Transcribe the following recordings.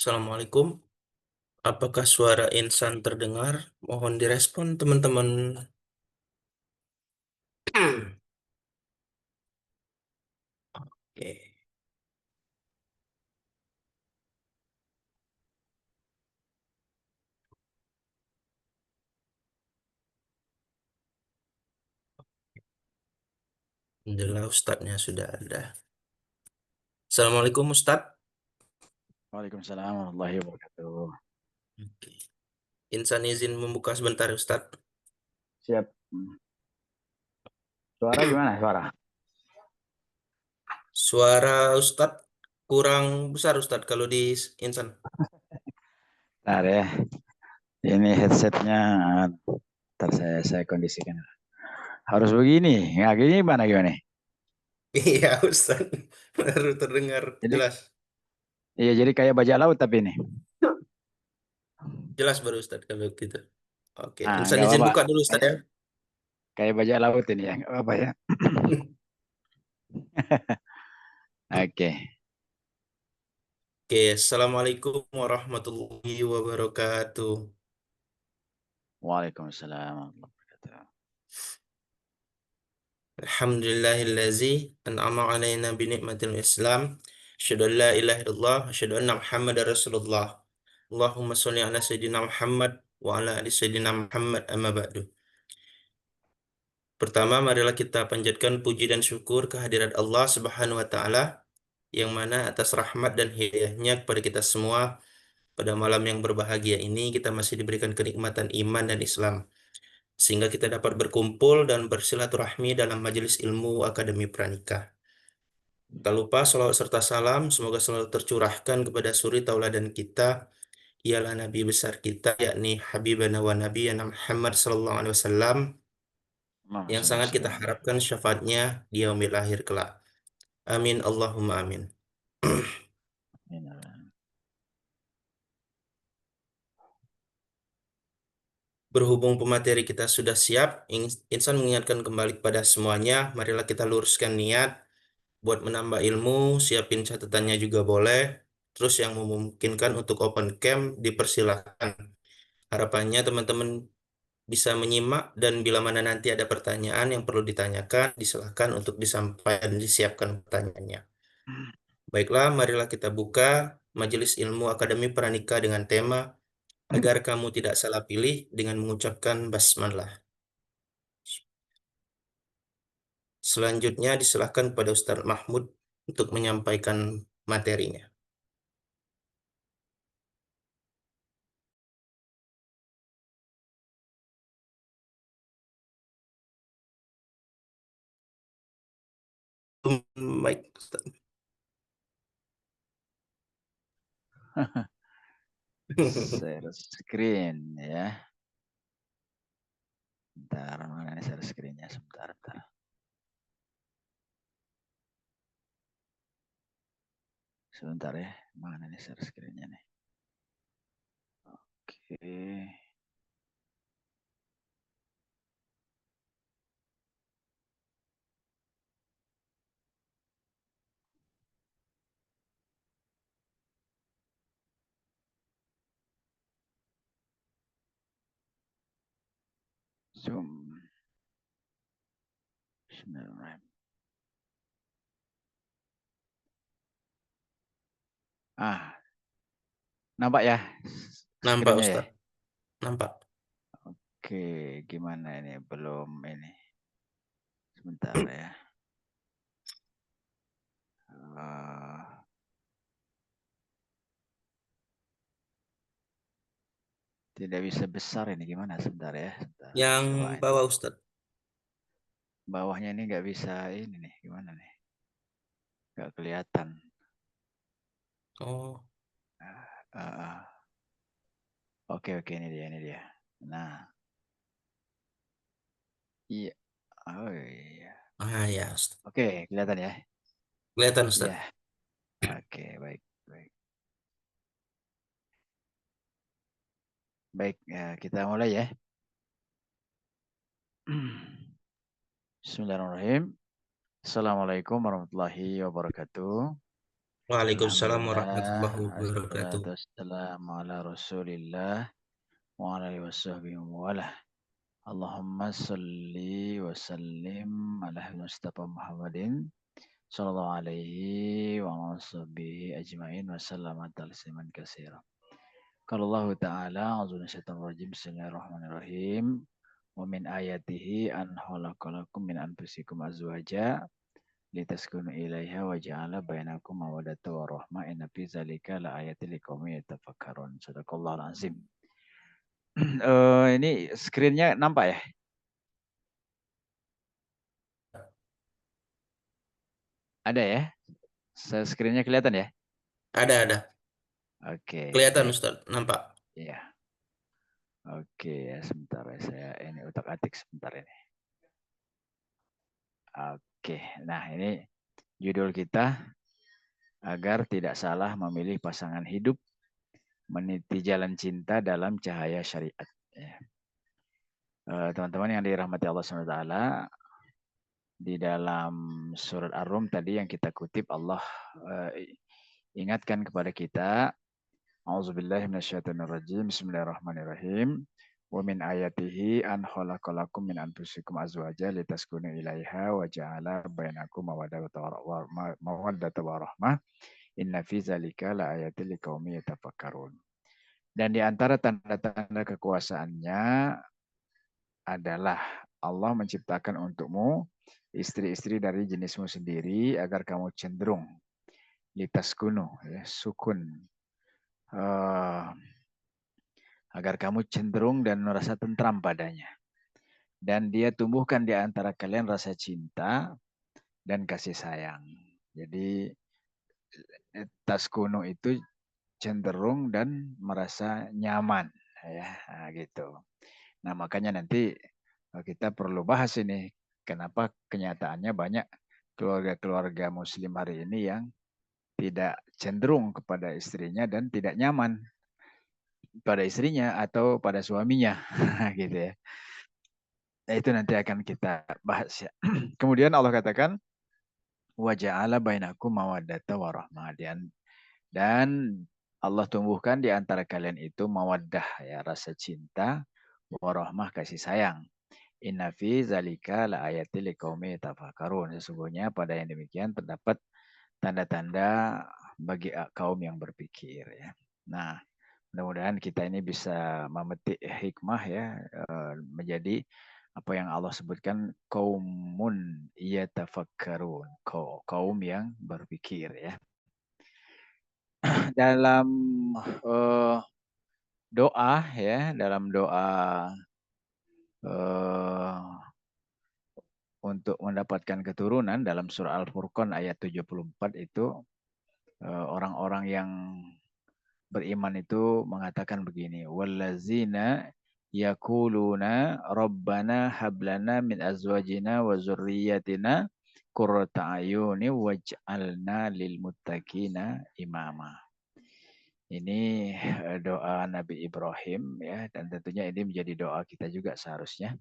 Assalamualaikum. Apakah suara insan terdengar? Mohon direspon, teman-teman. Oke, alhamdulillah Ustadznya sudah ada. Assalamualaikum Ustadz. Waalaikumsalam warahmatullahi wabarakatuh. Oke. Insan izin membuka sebentar Ustadz. Siap. Suara gimana suara? Suara Ustadz kurang besar Ustadz kalau di insan. Nah ya, ini headsetnya ntar saya kondisikan. Harus begini. Nah, gini gimana? Iya Ustadz, baru terdengar Jadi, jelas. iya jadi kayak bajak laut tapi ini. Jelas baru Ustadz kalau gitu. Oke, Ah, insan nggak izin apa-apa. buka dulu Ustadz Kayak, ya. kayak bajak laut ini ya, nggak apa-apa ya. Oke. Oke, Assalamualaikum warahmatullahi wabarakatuh. Waalaikumsalam warahmatullahi wabarakatuh. Alhamdulillahillazi an'ama alaina bi ni'matil Islam. Asyhadu an la ilaha illallah, asyhadu anna Muhammadar Rasulullah. Allahumma sholli ala sayyidina Muhammad wa ala ali sayyidina Muhammad amma ba'du. Pertama, marilah kita panjatkan puji dan syukur kehadirat Allah Subhanahu wa taala yang mana atas rahmat dan hidayahnya kepada kita semua pada malam yang berbahagia ini kita masih diberikan kenikmatan iman dan Islam sehingga kita dapat berkumpul dan bersilaturahmi dalam majelis ilmu Akademi Pranika. Tak lupa salawat serta salam semoga selalu tercurahkan kepada suri tauladan kita ialah Nabi besar kita yakni Habibana wa Nabiyana Muhammad sallallahu alaihi wasallam Allahumma yang sholli wa sangat kita sallim alaihi. harapkan syafaatnya di yaumil akhir kelak. Amin Allahumma amin. Berhubung pemateri kita sudah siap, Insan mengingatkan kembali kepada semuanya, marilah kita luruskan niat buat menambah ilmu, siapin catatannya juga boleh. Terus yang memungkinkan untuk open cam dipersilahkan. Harapannya teman-teman bisa menyimak dan bila mana nanti ada pertanyaan yang perlu ditanyakan, disilahkan untuk disampaikan, disiapkan pertanyaannya. Baiklah, marilah kita buka Majelis Ilmu Akademi Pranika dengan tema agar kamu tidak salah pilih dengan mengucapkan basmalah. Selanjutnya disilahkan kepada Ustaz Mahmud untuk menyampaikan materinya. Baik, Ustaz. Share screen ya. Bentar, mana nih share screennya? Sebentar. Sebentar ya. Mana nih share screennya nih? Oke. Zoom. Bismillahirrahmanirrahim. Ah, nampak ya Nampak screennya ya? Ustaz, nampak. Oke, gimana ini? Belum ini. Sebentar ya. Eh, tidak bisa besar ini gimana? Sebentar ya. Sebentar. Yang Coba ini. bawah Ustaz. Bawahnya ini nggak bisa ini nih. Gimana nih? Nggak kelihatan. Oh, Ah, oke, ini dia. Nah, iya. Oh iya. ya Ustaz. Oke, kelihatan ya. Kelihatan Iya. Ustaz. Oke, baik. Baik, ya, kita mulai ya. Bismillahirrahmanirrahim. Assalamualaikum warahmatullahi wabarakatuh. Waalaikumsalam Alhamdulillah, warahmatullahi wabarakatuh. assalatu wassalamu ala Rasulillah wa ala alihi wasahbihi wa walah. Allahumma salli wa sallim ala Mustafa Muhammadin sallallahu alaihi wa ala sahbihi ajma'in wa sallama tasliman katsira. Qala Allah Ta'ala, a'udzu minasyaitonir rajim. Bismillahirrahmanirrahim. Wa min ayatihi an khalaqalakum min anfusikum azwaja litaskunu ilaiha wa ja'ala bainakum mawaddata wa rahmah inna fi dzalika laayatil liqaumin yatafakkarun. Shadaqallahul azim. Ini screen-nya nampak ya? Ada ya? Screen-nya kelihatan ya? Ada. Oke, Kelihatan baik. Ustaz, nampak. Ya. Oke, ya sebentar ya, saya ini utak-atik sebentar ini. Oke, nah ini judul kita, agar tidak salah memilih pasangan hidup, meniti jalan cinta dalam cahaya syariat. Ya. Teman-teman yang dirahmati Allah SWT, di dalam surat Ar-Rum tadi yang kita kutip, Allah ingatkan kepada kita, A'udzubillahi minasyaitonirrajim, bismillahirrahmanirrahim. Wa min ayatihi an khalaqalakum min anfusikum azwaja litaskunu ilaiha wa ja'ala bainakum mawaddata wa rahmah. Inna fi dzalika laayatil liqaumin yatafakkarun. Dan di antara tanda-tanda kekuasaannya adalah Allah menciptakan untukmu istri-istri dari jenismu sendiri agar kamu cenderung litaskunu, ya, sukun, agar kamu cenderung dan merasa tentram padanya. Dan dia tumbuhkan di antara kalian rasa cinta dan kasih sayang. Jadi taskunu itu cenderung dan merasa nyaman, ya, nah, gitu. Nah, makanya nanti kita perlu bahas ini, kenapa kenyataannya banyak keluarga-keluarga muslim hari ini yang tidak cenderung kepada istrinya dan tidak nyaman pada istrinya atau pada suaminya, gitu ya. Nah, itu nanti akan kita bahas ya. Kemudian Allah katakan, wa ja'ala bainakum mawaddata wa rahmah. Dan Allah tumbuhkan di antara kalian itu mawaddah, ya, rasa cinta, wa rahmah, kasih sayang. Inna fi zalika la ayatil liqaumi tafakkarun. Sesungguhnya pada yang demikian terdapat tanda-tanda bagi kaum yang berpikir, ya. Nah, mudah-mudahan kita ini bisa memetik hikmah, ya, menjadi apa yang Allah sebutkan kaumun yatafakkarun, kaum yang berpikir, ya. Dalam doa, ya, dalam doa untuk mendapatkan keturunan dalam surah Al-Furqan ayat 74 itu, orang-orang yang beriman itu mengatakan begini, wallazina yaquluna rabbana hablana min azwajina wa dzurriyyatina qurrata ayuni waj'alna lil muttaqina imama. Ini doa Nabi Ibrahim, ya, dan tentunya ini menjadi doa kita juga seharusnya.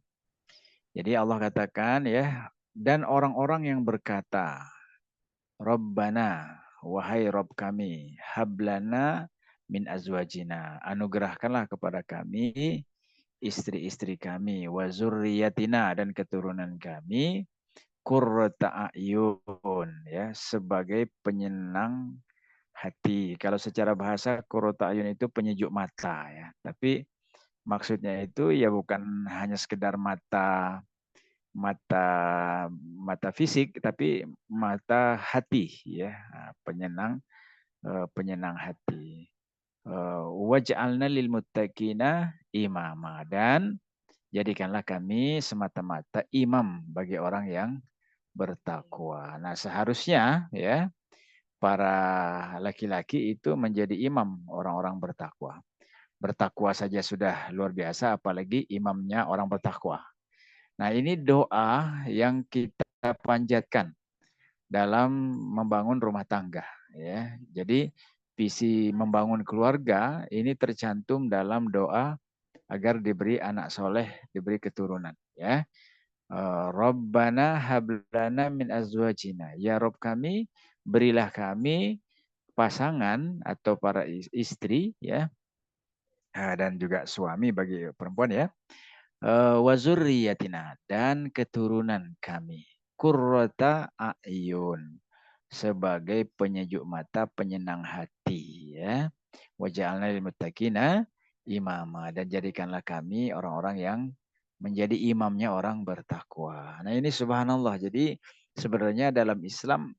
Jadi Allah katakan, ya, dan orang-orang yang berkata, Rabbana, wahai Rabb kami, hablana min azwajina, anugerahkanlah kepada kami istri-istri kami, wa zurriyatina, dan keturunan kami, qurrata a'yun, ya, sebagai penyenang hati. Kalau secara bahasa qurrata a'yun itu penyejuk mata, ya. Tapi maksudnya itu ya bukan hanya sekedar mata mata mata fisik, tapi mata hati, ya, penyenang hati. Waj'alna lil muttaqina imama, dan jadikanlah kami semata-mata imam bagi orang yang bertakwa. Nah, seharusnya, ya, para laki-laki itu menjadi imam orang-orang bertakwa. Bertakwa saja sudah luar biasa, apalagi imamnya orang bertakwa. Nah, ini doa yang kita panjatkan dalam membangun rumah tangga, ya. Jadi visi membangun keluarga ini tercantum dalam doa agar diberi anak soleh, diberi keturunan, ya. Rabbana hablana min azwajina. Ya Rob kami, berilah kami pasangan atau para istri ya, dan juga suami bagi perempuan ya, wazuriyatina dan keturunan kami, qurrata a'yun sebagai penyejuk mata, penyenang hati ya. Waja'alna lil muttaqina imama dan jadikanlah kami orang-orang yang menjadi imamnya orang bertakwa. Nah, ini subhanallah. Jadi sebenarnya dalam Islam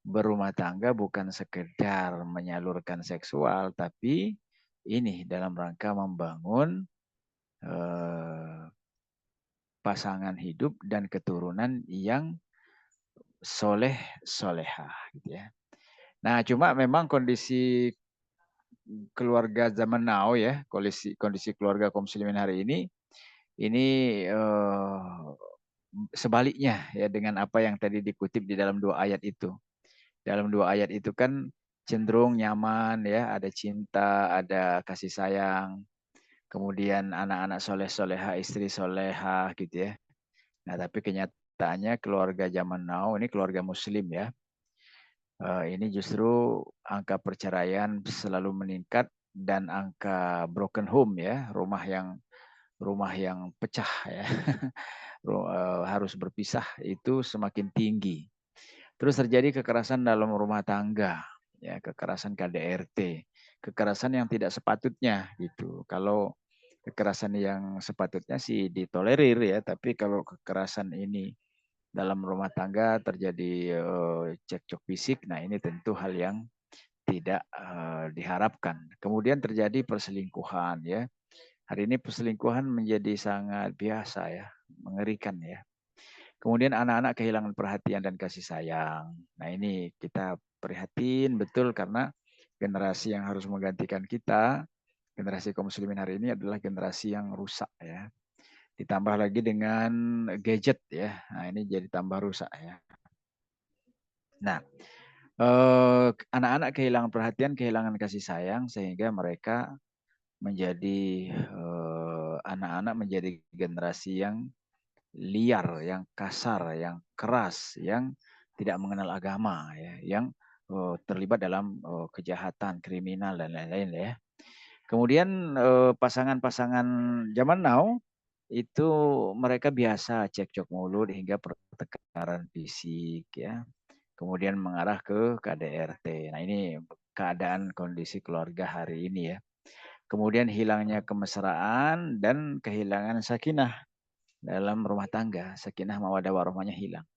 berumah tangga bukan sekedar menyalurkan seksual, tapi ini dalam rangka membangun eh, pasangan hidup dan keturunan yang soleh solehah gitu ya. Nah, cuma memang kondisi keluarga zaman now ya, kondisi kondisi keluarga kaum muslimin hari ini sebaliknya ya dengan apa yang tadi dikutip di dalam dua ayat itu. Dalam dua ayat itu kan cenderung nyaman ya, ada cinta, ada kasih sayang, kemudian anak-anak soleh soleha, istri soleha gitu ya. Nah, tapi kenyataannya keluarga zaman now ini keluarga muslim ya. Ini justru angka perceraian selalu meningkat dan angka broken home ya, rumah yang pecah ya, harus berpisah itu semakin tinggi. Terus terjadi kekerasan dalam rumah tangga, ya, kekerasan KDRT, kekerasan yang tidak sepatutnya gitu. Kalau kekerasan yang sepatutnya sih ditolerir ya, tapi kalau kekerasan ini dalam rumah tangga terjadi cekcok fisik, nah ini tentu hal yang tidak diharapkan. Kemudian terjadi perselingkuhan ya. Hari ini perselingkuhan menjadi sangat biasa ya, mengerikan ya. Kemudian anak-anak kehilangan perhatian dan kasih sayang. Nah, ini kita prihatin betul karena generasi yang harus menggantikan kita, generasi kaum muslimin hari ini adalah generasi yang rusak ya. Ditambah lagi dengan gadget ya. Nah, ini jadi tambah rusak ya. Nah, anak-anak kehilangan perhatian, kehilangan kasih sayang sehingga mereka menjadi anak-anak menjadi generasi yang liar, yang kasar, yang keras, yang tidak mengenal agama ya, yang terlibat dalam kejahatan, kriminal dan lain-lain ya. Kemudian pasangan-pasangan zaman now itu mereka biasa cekcok mulut hingga pertengkaran fisik ya. Kemudian mengarah ke KDRT. Nah, ini keadaan kondisi keluarga hari ini ya. Kemudian hilangnya kemesraan dan kehilangan sakinah dalam rumah tangga. Sakinah mawadah warahmahnya hilang.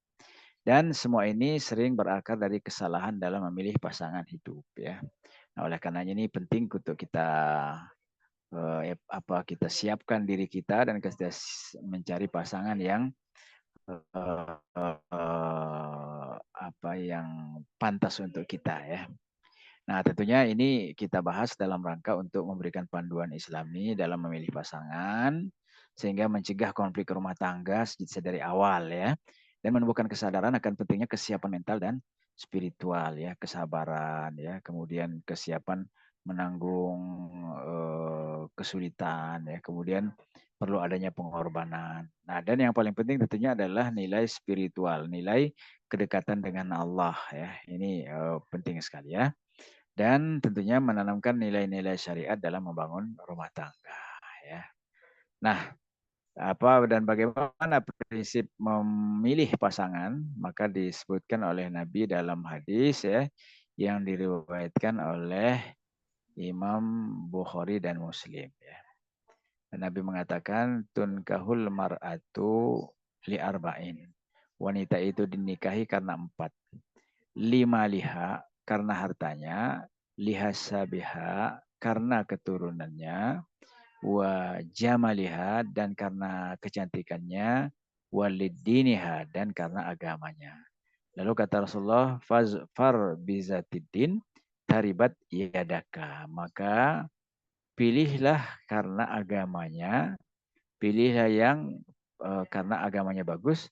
Dan semua ini sering berakar dari kesalahan dalam memilih pasangan hidup ya. Nah, oleh karenanya ini penting untuk kita kita siapkan diri kita dan kita mencari pasangan yang yang pantas untuk kita ya. Nah, tentunya ini kita bahas dalam rangka untuk memberikan panduan Islami dalam memilih pasangan sehingga mencegah konflik rumah tangga dari awal ya dan menumbuhkan kesadaran akan pentingnya kesiapan mental dan spiritual ya, kesabaran ya, kemudian kesiapan menanggung kesulitan ya, kemudian perlu adanya pengorbanan. Nah, dan yang paling penting tentunya adalah nilai spiritual, nilai kedekatan dengan Allah ya. Ini penting sekali ya dan tentunya menanamkan nilai-nilai syariat dalam membangun rumah tangga ya. Nah, apa dan bagaimana prinsip memilih pasangan maka disebutkan oleh Nabi dalam hadis ya yang diriwayatkan oleh Imam Bukhari dan Muslim ya. Dan Nabi mengatakan tunkahul mar'atu li arba'in. Wanita itu dinikahi karena 4. 5 liha karena hartanya, lihasabiha karena keturunannya, wa jamaliha dan karena kecantikannya, walidiniha dan karena agamanya. Lalu kata Rasulullah, fazfar bizatiddin taribat yadaka. Maka pilihlah karena agamanya, pilihlah yang karena agamanya bagus,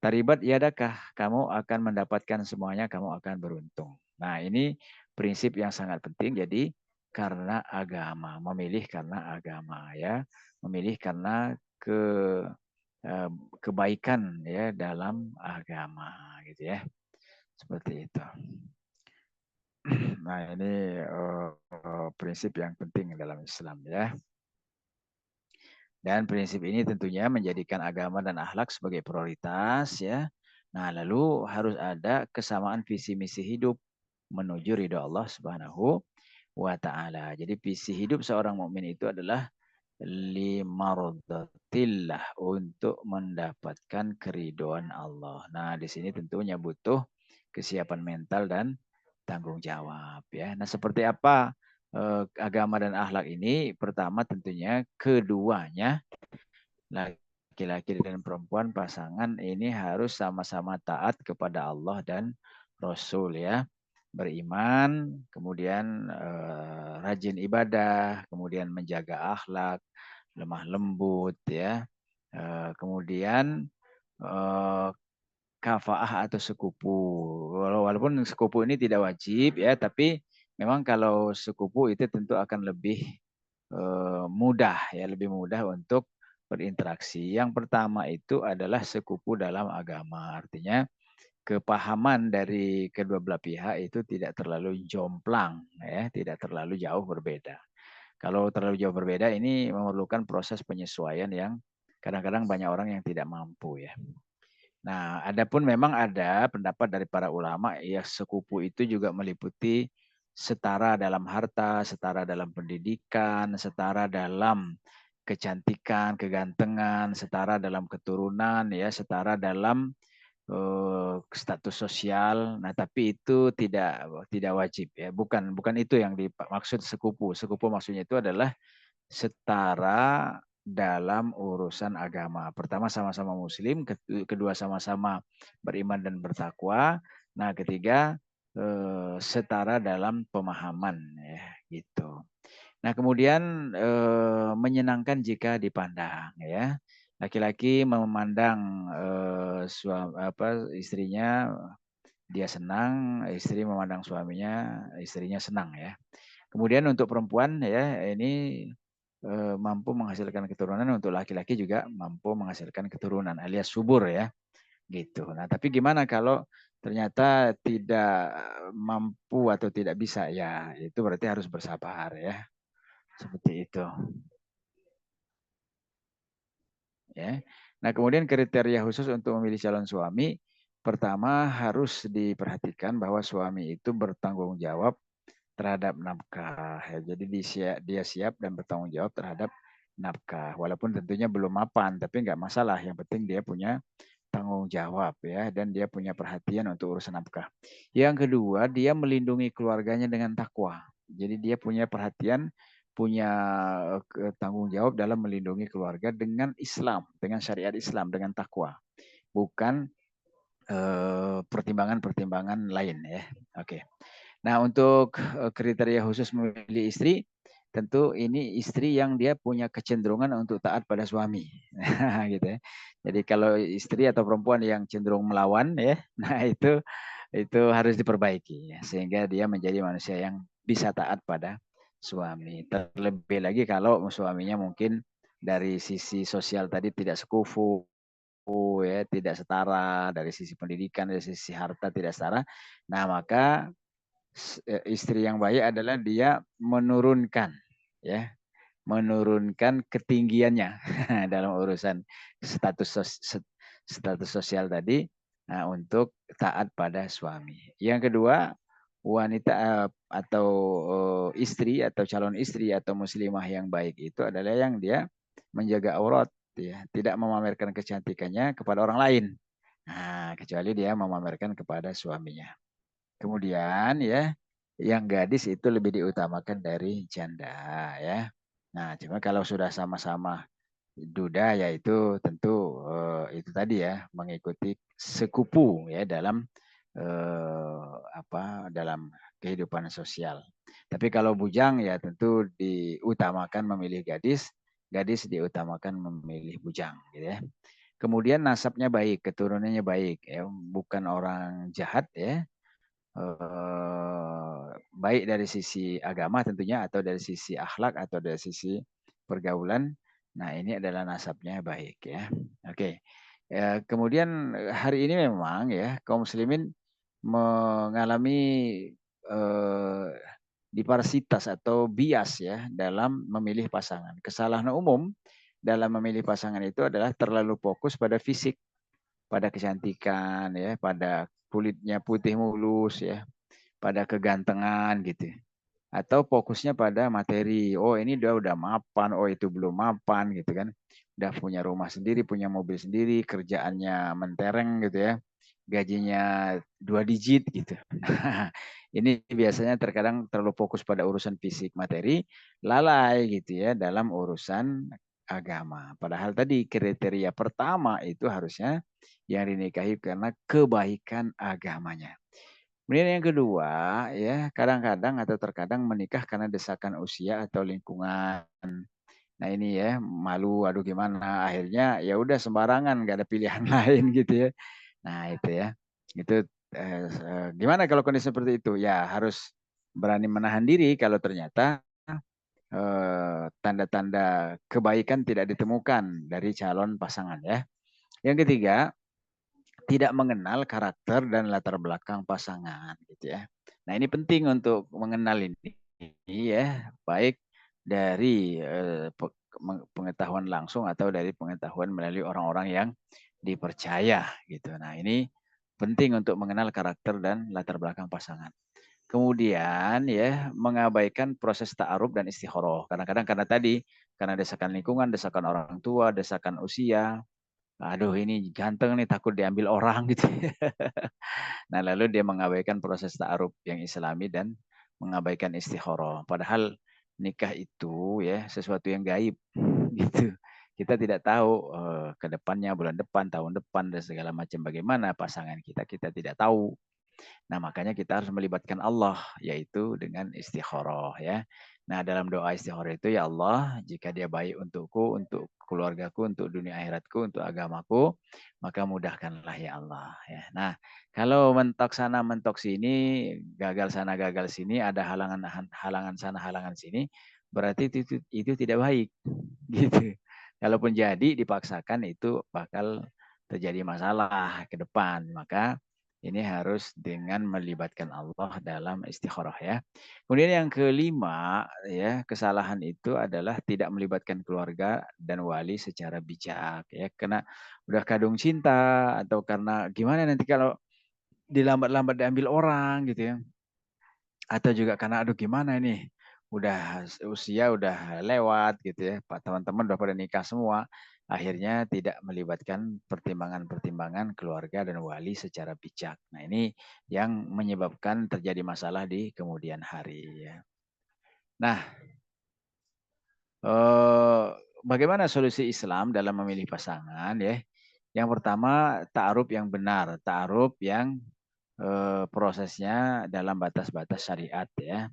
taribat yadakah, kamu akan mendapatkan semuanya, kamu akan beruntung. Nah, ini prinsip yang sangat penting. Jadi karena agama, memilih karena agama ya, memilih karena kebaikan ya dalam agama gitu ya. Seperti itu. Nah, ini prinsip yang penting dalam Islam ya. Dan prinsip ini tentunya menjadikan agama dan akhlak sebagai prioritas ya. Nah, lalu harus ada kesamaan visi misi hidup menuju ridho Allah Subhanahu wa taala. Jadi visi hidup seorang mukmin itu adalah limardatillah, untuk mendapatkan keridoan Allah. Nah, di sini tentunya butuh kesiapan mental dan tanggung jawab ya. Nah, seperti apa agama dan akhlak ini? Pertama tentunya keduanya, laki-laki dan perempuan pasangan ini harus sama-sama taat kepada Allah dan Rasul ya. Beriman, kemudian rajin ibadah, kemudian menjaga akhlak, lemah lembut ya. Kemudian eh, kafaah atau sekupu. Walaupun sekupu ini tidak wajib ya, tapi memang kalau sekupu itu tentu akan lebih mudah ya, lebih mudah untuk berinteraksi. Yang pertama itu adalah sekupu dalam agama. Artinya kepahaman dari kedua belah pihak itu tidak terlalu jomplang ya, tidak terlalu jauh berbeda. Kalau terlalu jauh berbeda ini memerlukan proses penyesuaian yang kadang-kadang banyak orang yang tidak mampu ya. Nah, adapun memang ada pendapat dari para ulama ya, sekupu itu juga meliputi setara dalam harta, setara dalam pendidikan, setara dalam kecantikan, kegantengan, setara dalam keturunan ya, setara dalam status sosial. Nah, tapi itu tidak wajib ya. Bukan itu yang dimaksud sekupu. Sekupu maksudnya itu adalah setara dalam urusan agama. Pertama sama-sama muslim, kedua sama-sama beriman dan bertakwa. Nah, ketiga setara dalam pemahaman ya, gitu. Nah, kemudian menyenangkan jika dipandang ya. Laki-laki memandang istrinya dia senang, istri memandang suaminya, istrinya senang ya. Kemudian untuk perempuan ya ini mampu menghasilkan keturunan, untuk laki-laki juga mampu menghasilkan keturunan alias subur ya gitu. Nah, tapi gimana kalau ternyata tidak mampu atau tidak bisa, ya itu berarti harus bersabar ya. Seperti itu ya. Nah, kemudian kriteria khusus untuk memilih calon suami, pertama harus diperhatikan bahwa suami itu bertanggung jawab terhadap nafkah. Ya, jadi dia siap dan bertanggung jawab terhadap nafkah. Walaupun tentunya belum mapan, tapi nggak masalah. Yang penting dia punya tanggung jawab ya, dan dia punya perhatian untuk urusan nafkah. Yang kedua, dia melindungi keluarganya dengan takwa. Jadi dia punya perhatian, punya tanggung jawab dalam melindungi keluarga dengan Islam, dengan syariat Islam, dengan takwa. Bukan pertimbangan-pertimbangan lain ya. Oke. Nah, untuk kriteria khusus memilih istri, tentu ini istri yang dia punya kecenderungan untuk taat pada suami. Gitu ya. Jadi kalau istri atau perempuan yang cenderung melawan ya, nah itu harus diperbaiki ya, sehingga dia menjadi manusia yang bisa taat pada suami. Terlebih lagi kalau suaminya mungkin dari sisi sosial tadi tidak sekufu ya, tidak setara, dari sisi pendidikan, dari sisi harta tidak setara. Nah, maka istri yang baik adalah dia menurunkan ya, menurunkan ketinggiannya dalam urusan status sosial tadi, nah, untuk taat pada suami. Yang kedua, wanita atau istri atau calon istri atau muslimah yang baik itu adalah yang dia menjaga aurat ya, tidak memamerkan kecantikannya kepada orang lain. Nah, kecuali dia memamerkan kepada suaminya. Kemudian ya, yang gadis itu lebih diutamakan dari janda ya. Nah, cuma kalau sudah sama-sama duda yaitu tentu itu tadi ya, mengikuti sekupu ya dalam dalam kehidupan sosial. Tapi kalau bujang ya tentu diutamakan memilih gadis, gadis diutamakan memilih bujang gitu ya. Kemudian nasabnya baik, keturunannya baik ya, bukan orang jahat ya, baik dari sisi agama tentunya, atau dari sisi akhlak, atau dari sisi pergaulan. Nah, ini adalah nasabnya baik ya. Oke. Ya, kemudian hari ini memang ya kaum muslimin mengalami eh, diparsitas atau bias ya dalam memilih pasangan. Kesalahan umum dalam memilih pasangan itu adalah terlalu fokus pada fisik, pada kecantikan ya, pada kulitnya putih mulus ya, pada kegantengan gitu. Atau fokusnya pada materi. Oh, ini dia udah mapan, oh itu belum mapan gitu kan. Udah punya rumah sendiri, punya mobil sendiri, kerjaannya mentereng gitu ya. Gajinya 2 digit gitu. Ini biasanya terkadang terlalu fokus pada urusan fisik materi, lalai gitu ya dalam urusan agama. Padahal tadi kriteria pertama itu harusnya yang dinikahi karena kebaikan agamanya. Kemudian yang kedua, ya kadang-kadang atau terkadang menikah karena desakan usia atau lingkungan. Nah ini ya malu, aduh gimana, akhirnya ya udah sembarangan, nggak ada pilihan lain gitu ya. Nah itu ya, itu gimana kalau kondisi seperti itu? Ya harus berani menahan diri kalau ternyata tanda-tanda kebaikan tidak ditemukan dari calon pasangan ya. Yang ketiga, tidak mengenal karakter dan latar belakang pasangan gitu ya. Nah, ini penting untuk mengenal ini ya, baik dari pengetahuan langsung atau dari pengetahuan melalui orang-orang yang dipercaya gitu. Nah, ini penting untuk mengenal karakter dan latar belakang pasangan. Kemudian ya mengabaikan proses ta'aruf dan istikharah. Kadang-kadang karena tadi karena desakan lingkungan, desakan orang tua, desakan usia, aduh ini ganteng nih takut diambil orang gitu. Nah lalu dia mengabaikan proses ta'aruf yang islami dan mengabaikan istikharah. Padahal nikah itu ya sesuatu yang gaib gitu. Kita tidak tahu ke depannya, bulan depan, tahun depan dan segala macam bagaimana pasangan kita, kita tidak tahu. Nah, makanya kita harus melibatkan Allah, yaitu dengan istikharah ya. Nah, dalam doa istikharah itu, ya Allah, jika dia baik untukku, untuk keluargaku, untuk dunia akhiratku, untuk agamaku, maka mudahkanlah ya Allah. Ya. Nah, kalau mentok sana, mentok sini, gagal sana, gagal sini, ada halangan sana, halangan sini, berarti itu tidak baik. Gitu. Kalaupun jadi dipaksakan itu bakal terjadi masalah ke depan. Maka ini harus dengan melibatkan Allah dalam istikharah ya. Kemudian yang kelima ya, kesalahan itu adalah tidak melibatkan keluarga dan wali secara bijak ya. Karena udah kadung cinta atau karena gimana nanti kalau dilambat-lambat diambil orang gitu ya. Atau juga karena aduh gimana ini udah usia udah lewat gitu ya. Pak teman-teman udah pada nikah semua. Akhirnya tidak melibatkan pertimbangan-pertimbangan keluarga dan wali secara bijak. Nah ini yang menyebabkan terjadi masalah di kemudian hari. Ya. Nah, bagaimana solusi Islam dalam memilih pasangan ya? Yang pertama ta'aruf yang benar, ta'aruf yang prosesnya dalam batas-batas syariat ya.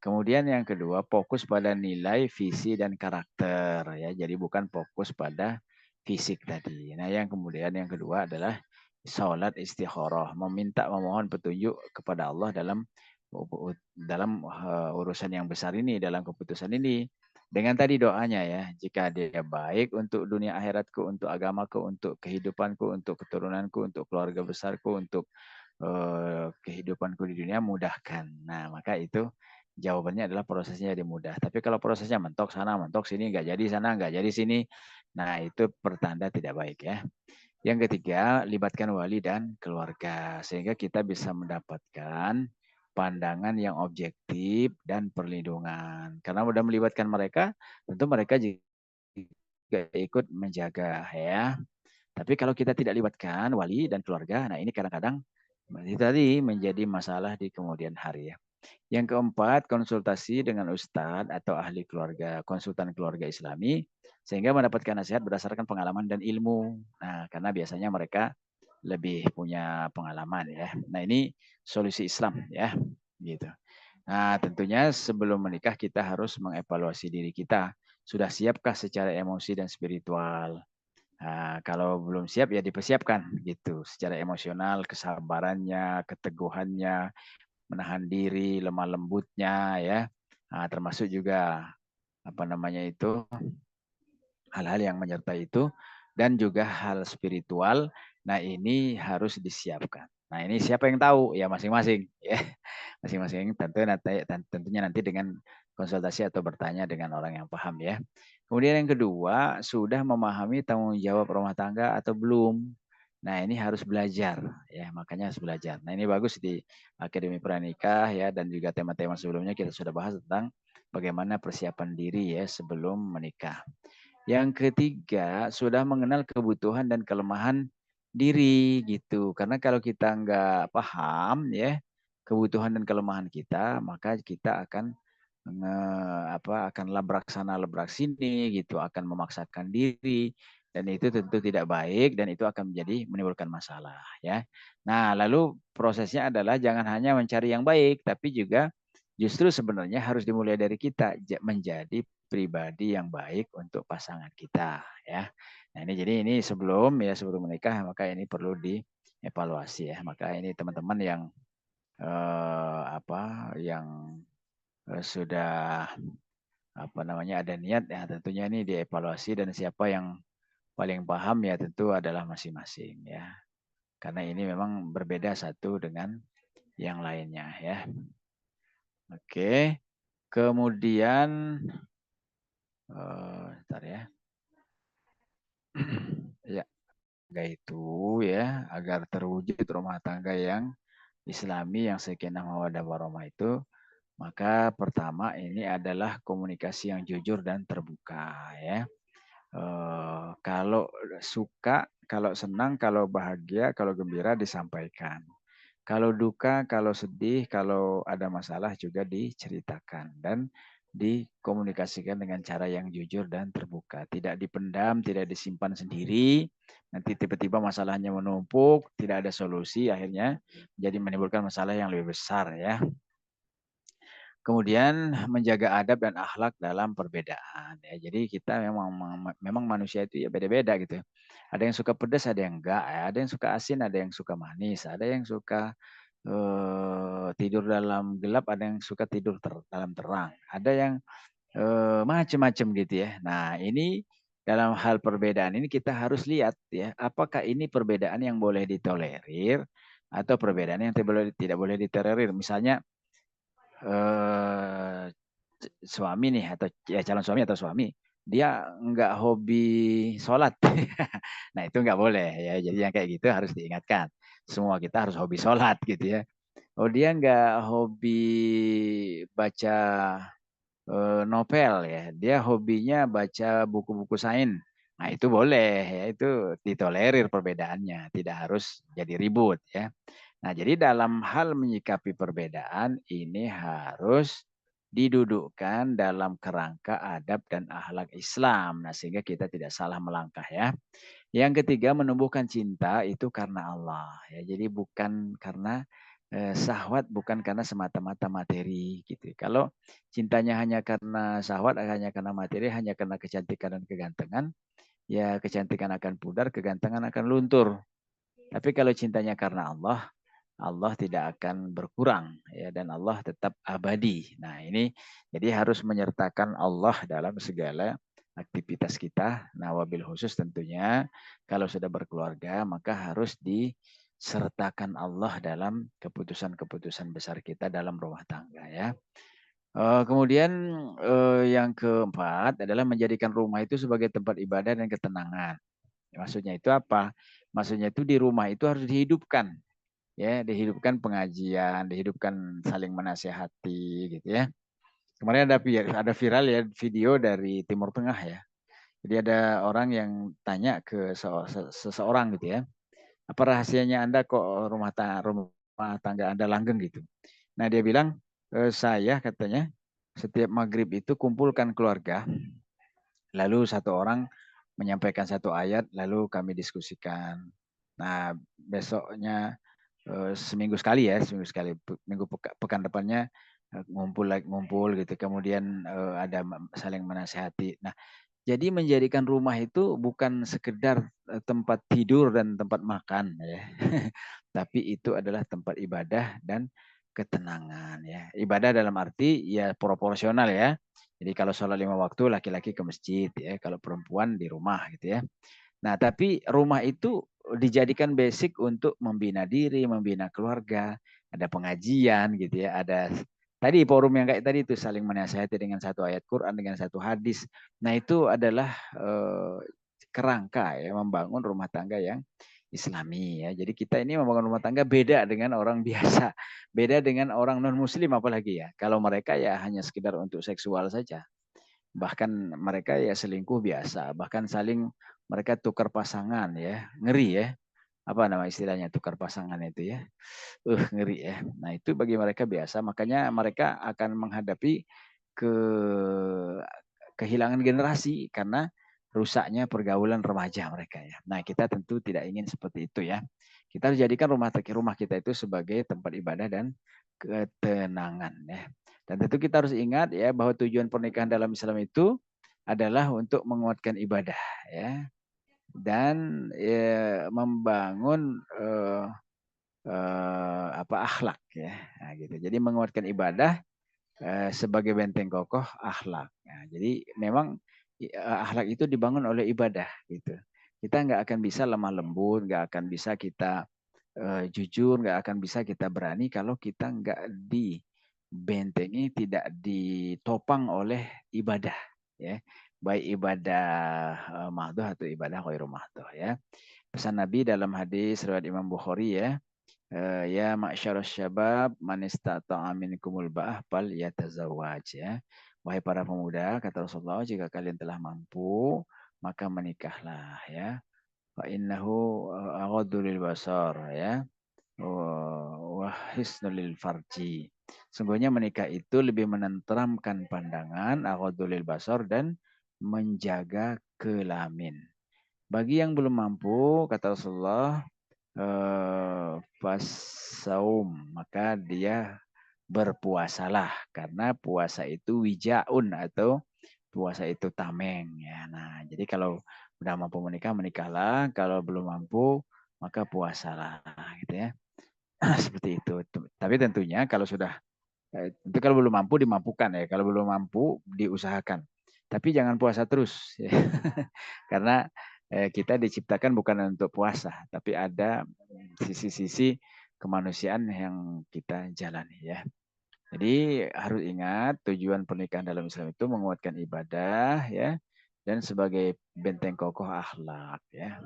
Kemudian yang kedua fokus pada nilai, visi dan karakter ya. Jadi bukan fokus pada fisik tadi. Nah, yang kemudian yang kedua adalah salat istikharah, memohon petunjuk kepada Allah dalam urusan yang besar ini, dalam keputusan ini. Dengan tadi doanya ya, jika dia baik untuk dunia akhiratku, untuk agamaku, untuk kehidupanku, untuk keturunanku, untuk keluarga besarku, untuk kehidupanku di dunia mudahkan. Nah, maka itu jawabannya adalah prosesnya jadi mudah. Tapi kalau prosesnya mentok sana, mentok sini, nggak jadi sana, nggak jadi sini, nah itu pertanda tidak baik ya. Yang ketiga, libatkan wali dan keluarga sehingga kita bisa mendapatkan pandangan yang objektif dan perlindungan. Karena sudah melibatkan mereka, tentu mereka juga ikut menjaga ya. Tapi kalau kita tidak libatkan wali dan keluarga, nah ini kadang-kadang itu tadi menjadi masalah di kemudian hari ya. Yang keempat, konsultasi dengan ustadz atau ahli keluarga, konsultan keluarga Islami, sehingga mendapatkan nasihat berdasarkan pengalaman dan ilmu. Nah, karena biasanya mereka lebih punya pengalaman ya. Nah, ini solusi Islam ya, gitu. Nah, tentunya sebelum menikah kita harus mengevaluasi diri kita. Sudah siapkah secara emosi dan spiritual? Nah, kalau belum siap ya dipersiapkan gitu. Secara emosional, kesabarannya, keteguhannya, menahan diri, lemah lembutnya ya. Nah, termasuk juga apa namanya itu hal-hal yang menyertai itu dan juga hal spiritual. Nah, ini harus disiapkan. Nah, ini siapa yang tahu? Ya masing-masing ya. Masing-masing tentunya nanti dengan konsultasi atau bertanya dengan orang yang paham ya. Kemudian yang kedua, sudah memahami tanggung jawab rumah tangga atau belum? Nah, ini harus belajar ya, makanya harus belajar. Nah, ini bagus di Akademi Pranikah ya, dan juga tema-tema sebelumnya kita sudah bahas tentang bagaimana persiapan diri ya sebelum menikah. Yang ketiga, sudah mengenal kebutuhan dan kelemahan diri gitu. Karena kalau kita nggak paham ya kebutuhan dan kelemahan kita, maka kita akan akan labrak sana labrak sini gitu, akan memaksakan diri, dan itu tentu tidak baik dan itu akan menimbulkan masalah ya. Nah, lalu prosesnya adalah jangan hanya mencari yang baik, tapi juga justru sebenarnya harus dimulai dari kita menjadi pribadi yang baik untuk pasangan kita ya. Nah, ini sebelum menikah maka ini perlu dievaluasi ya. Maka ini teman-teman yang yang sudah ada niat ya, tentunya ini dievaluasi, dan siapa yang paling paham ya tentu adalah masing-masing ya. Karena ini memang berbeda satu dengan yang lainnya ya. Oke. Kemudian bentar ya. Ya, itu ya agar terwujud rumah tangga yang Islami yang sakinah mawaddah warahmah itu, maka pertama ini adalah komunikasi yang jujur dan terbuka ya. Kalau suka, kalau senang, kalau bahagia, kalau gembira disampaikan. Kalau duka, kalau sedih, kalau ada masalah juga diceritakan dan dikomunikasikan dengan cara yang jujur dan terbuka. Tidak dipendam, tidak disimpan sendiri. Nanti tiba-tiba masalahnya menumpuk, tidak ada solusi, akhirnya jadi menimbulkan masalah yang lebih besar ya. Kemudian menjaga adab dan akhlak dalam perbedaan ya. Jadi kita memang manusia itu ya beda-beda gitu. Ada yang suka pedas, ada yang enggak, ya. Ada yang suka asin, ada yang suka manis, ada yang suka tidur dalam gelap, ada yang suka tidur dalam terang. Ada yang macam-macam gitu ya. Nah, ini dalam hal perbedaan ini kita harus lihat ya, apakah ini perbedaan yang boleh ditolerir atau perbedaan yang tidak boleh ditolerir. Misalnya suami nih, atau ya calon suami atau suami, dia nggak hobi sholat. Nah, itu nggak boleh ya. Jadi yang kayak gitu harus diingatkan. Semua kita harus hobi sholat gitu ya. Oh, dia nggak hobi baca novel ya. Dia hobinya baca buku-buku sains. Nah, itu boleh ya, itu ditolerir perbedaannya, tidak harus jadi ribut ya. Nah, jadi dalam hal menyikapi perbedaan ini harus didudukkan dalam kerangka adab dan akhlak Islam. Nah, sehingga kita tidak salah melangkah ya. Yang ketiga, menumbuhkan cinta itu karena Allah ya. Jadi bukan karena syahwat, bukan karena semata-mata materi gitu. Kalau cintanya hanya karena syahwat, hanya karena materi, hanya karena kecantikan dan kegantengan, ya kecantikan akan pudar, kegantengan akan luntur. Tapi kalau cintanya karena Allah, Allah tidak akan berkurang ya, dan Allah tetap abadi. Nah, ini jadi harus menyertakan Allah dalam segala aktivitas kita. Nah, wabil khusus tentunya kalau sudah berkeluarga maka harus disertakan Allah dalam keputusan-keputusan besar kita dalam rumah tangga ya. Kemudian yang keempat adalah menjadikan rumah itu sebagai tempat ibadah dan ketenangan. Maksudnya itu apa? Maksudnya itu di rumah itu harus dihidupkan ya, dihidupkan pengajian, dihidupkan saling menasehati gitu ya. Kemarin ada viral ya video dari Timur Tengah ya. Jadi ada orang yang tanya ke seseorang gitu ya, apa rahasianya Anda kok rumah tangga Anda langgeng gitu. Nah, dia bilang, saya katanya setiap maghrib itu kumpulkan keluarga, lalu satu orang menyampaikan satu ayat, lalu kami diskusikan. Nah, besoknya seminggu sekali, pekan depannya ngumpul gitu, kemudian ada saling menasehati. Nah, jadi menjadikan rumah itu bukan sekedar tempat tidur dan tempat makan ya, tapi itu adalah tempat ibadah dan ketenangan ya. Ibadah dalam arti ya proporsional ya. Jadi kalau sholat 5 waktu laki-laki ke masjid ya, kalau perempuan di rumah gitu ya. Nah, tapi rumah itu dijadikan basic untuk membina diri, membina keluarga, ada pengajian gitu ya, ada tadi forum yang kayak tadi itu saling menasihati dengan satu ayat Quran, dengan satu hadis. Nah, itu adalah kerangka ya membangun rumah tangga yang Islami ya. Jadi kita ini membangun rumah tangga beda dengan orang biasa, beda dengan orang non muslim apalagi ya. Kalau mereka ya hanya sekedar untuk seksual saja. Bahkan mereka ya selingkuh biasa, bahkan saling mereka tukar pasangan ya, ngeri ya. Apa nama istilahnya tukar pasangan itu ya? Ngeri ya. Nah, itu bagi mereka biasa, makanya mereka akan menghadapi ke kehilangan generasi karena rusaknya pergaulan remaja mereka ya. Nah, kita tentu tidak ingin seperti itu ya. Kita harus jadikan rumah kita itu sebagai tempat ibadah dan ketenangan ya. Dan tentu kita harus ingat ya bahwa tujuan pernikahan dalam Islam itu adalah untuk menguatkan ibadah ya dan membangun apa akhlak ya. Nah, gitu. Jadi menguatkan ibadah sebagai benteng kokoh akhlak. Nah, jadi memang akhlak itu dibangun oleh ibadah gitu. Kita nggak akan bisa lemah lembut, nggak akan bisa kita jujur, nggak akan bisa kita berani kalau kita nggak dibentengi, tidak ditopang oleh ibadah, ya, baik ibadah mahdoh atau ibadah khairu mahdoh, ya. Pesan Nabi dalam hadis riwayat Imam Bukhari ya, ya ma'syarus syabab man istata'a minkumul ba'ah fal yatazawwaj ya. Wahai para pemuda, kata Rasulullah, jika kalian telah mampu, maka menikahlah ya. Fa innahu aghaddu lil basar ya. Wah hisnul farji. Sungguhnya menikah itu lebih menenteramkan pandangan, aghaddu lil basar dan menjaga kelamin. Bagi yang belum mampu, kata Rasulullah, pas saum maka dia berpuasalah karena puasa itu wijaun atau puasa itu tameng ya. Nah, jadi kalau udah mampu menikah menikahlah, kalau belum mampu maka puasalah gitu ya. Seperti itu. Tapi tentunya kalau sudah itu kalau belum mampu dimampukan ya, kalau belum mampu diusahakan. Tapi jangan puasa terus ya. Karena kita diciptakan bukan untuk puasa, tapi ada sisi-sisi kemanusiaan yang kita jalani ya. Jadi harus ingat tujuan pernikahan dalam Islam itu menguatkan ibadah ya dan sebagai benteng kokoh akhlak ya.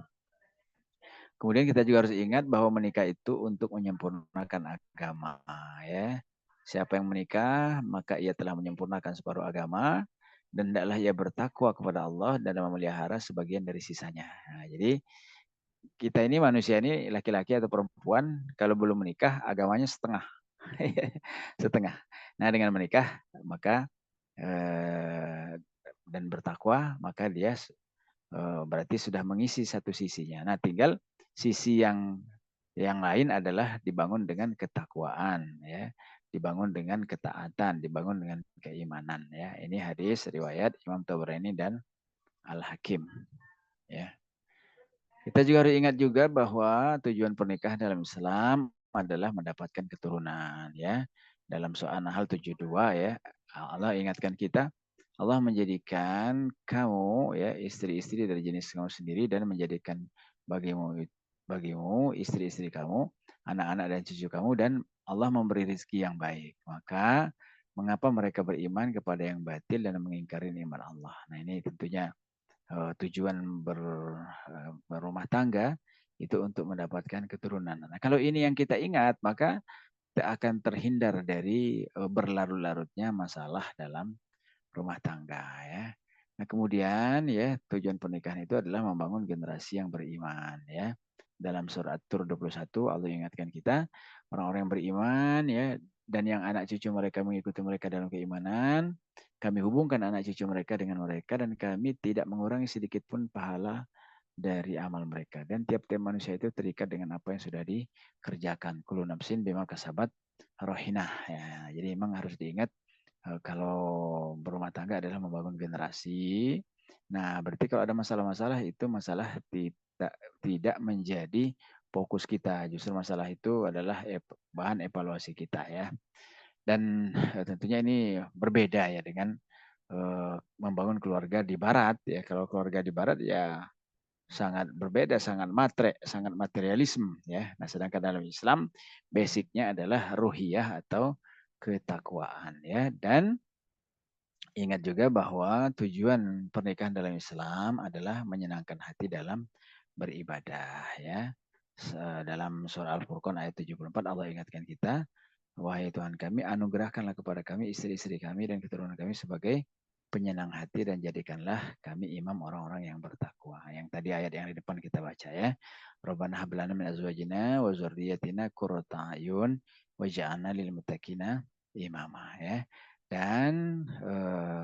Kemudian kita juga harus ingat bahwa menikah itu untuk menyempurnakan agama ya. Siapa yang menikah maka ia telah menyempurnakan separuh agama dan hendaklah ia bertakwa kepada Allah dan memelihara sebagian dari sisanya. Nah, jadi kita ini manusia ini laki-laki atau perempuan kalau belum menikah agamanya setengah. Setengah. Nah, dengan menikah maka dan bertakwa maka dia berarti sudah mengisi satu sisinya. Nah, tinggal sisi yang lain adalah dibangun dengan ketakwaan ya, dibangun dengan ketaatan, dibangun dengan keimanan ya. Ini hadis riwayat Imam Tabrani dan Al-Hakim ya. Kita juga harus ingat juga bahwa tujuan pernikahan dalam Islam adalah mendapatkan keturunan ya. Dalam surah An-Nahl 72 ya, Allah ingatkan kita, Allah menjadikan kamu ya istri-istri dari jenis kamu sendiri dan menjadikan bagimu istri-istri kamu, anak-anak dan cucu kamu dan Allah memberi rezeki yang baik. Maka mengapa mereka beriman kepada yang batil dan mengingkari nikmat Allah? Nah, ini tentunya tujuan berumah tangga itu untuk mendapatkan keturunan. Nah, kalau ini yang kita ingat, maka kita akan terhindar dari berlarut-larutnya masalah dalam rumah tangga ya. Nah, kemudian ya tujuan pernikahan itu adalah membangun generasi yang beriman ya. Dalam surat Tur 21 Allah ingatkan kita orang-orang yang beriman ya dan yang anak cucu mereka mengikuti mereka dalam keimanan, kami hubungkan anak cucu mereka dengan mereka dan kami tidak mengurangi sedikit pun pahala dari amal mereka. Dan tiap-tiap manusia itu terikat dengan apa yang sudah dikerjakan. Kullu nafsin bima kasabat rohinah. Ya, jadi memang harus diingat kalau berumah tangga adalah membangun generasi. Nah, berarti kalau ada masalah-masalah itu masalah tidak menjadi fokus kita. Justru masalah itu adalah bahan evaluasi kita ya. Dan tentunya ini berbeda ya dengan membangun keluarga di barat ya. Kalau keluarga di barat ya sangat berbeda, sangat materialisme ya. Nah, sedangkan dalam Islam basicnya adalah ruhiyah atau ketakwaan ya. Dan ingat juga bahwa tujuan pernikahan dalam Islam adalah menyenangkan hati dalam beribadah ya. Dalam surah Al-Furqan ayat 74 Allah ingatkan kita, wahai Tuhan kami, anugerahkanlah kepada kami istri-istri kami dan keturunan kami sebagai penyenang hati dan jadikanlah kami imam orang-orang yang bertakwa. Yang tadi ayat yang di depan kita baca ya. Rabbana hab lana min azwajina wa dzurriyyatina qurrata a'yun waj'alna lil muttaqina imama ya. Dan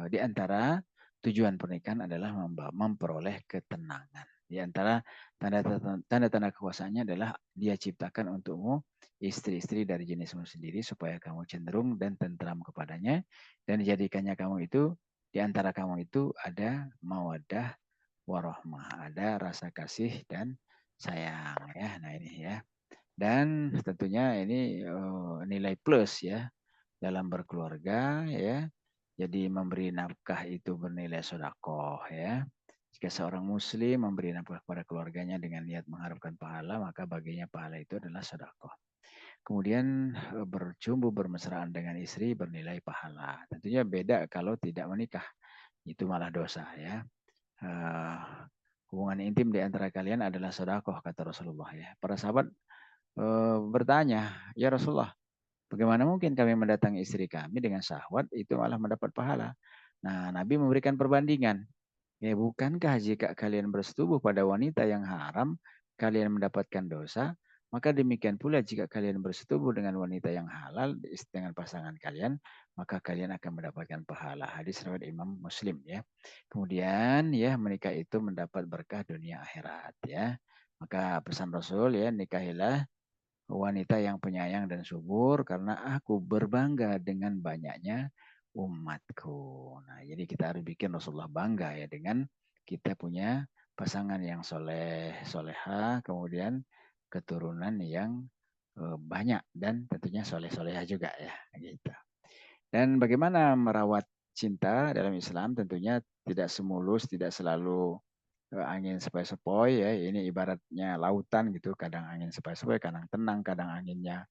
di antara tujuan pernikahan adalah memperoleh ketenangan. Di antara tanda-tanda kekuasaannya adalah dia ciptakan untukmu istri-istri dari jenismu sendiri supaya kamu cenderung dan tentram kepadanya dan dijadikannya kamu itu di antara kamu itu ada mawaddah warohmah, ada rasa kasih dan sayang ya. Nah ini ya. Dan tentunya ini nilai plus ya dalam berkeluarga ya. Jadi memberi nafkah itu bernilai sodakoh ya. Jika seorang muslim memberi nafkah kepada keluarganya dengan niat mengharapkan pahala, maka baginya pahala itu adalah sodakoh. Kemudian bercumbu bermesraan dengan istri bernilai pahala. Tentunya beda kalau tidak menikah. Itu malah dosa ya. Uh, hubungan intim di antara kalian adalah sodakoh kata Rasulullah ya. Para sahabat bertanya, ya Rasulullah, bagaimana mungkin kami mendatangi istri kami dengan syahwat itu malah mendapat pahala? Nah, Nabi memberikan perbandingan. Ya, bukankah jika kalian bersetubuh pada wanita yang haram, kalian mendapatkan dosa? Maka demikian pula jika kalian bersetubuh dengan wanita yang halal dengan pasangan kalian, maka kalian akan mendapatkan pahala. Hadis riwayat Imam Muslim ya. Kemudian ya menikah itu mendapat berkah dunia akhirat ya. Maka pesan Rasul ya, nikahilah wanita yang penyayang dan subur karena aku berbangga dengan banyaknya umatku. Nah, jadi kita harus bikin Rasulullah bangga ya dengan kita punya pasangan yang soleh, soleha, kemudian keturunan yang banyak dan tentunya soleh-soleha juga ya, gitu. Dan bagaimana merawat cinta dalam Islam tentunya tidak semulus, tidak selalu angin sepoi-sepoi ya. Ini ibaratnya lautan gitu, kadang angin sepoi-sepoi, kadang tenang, kadang anginnya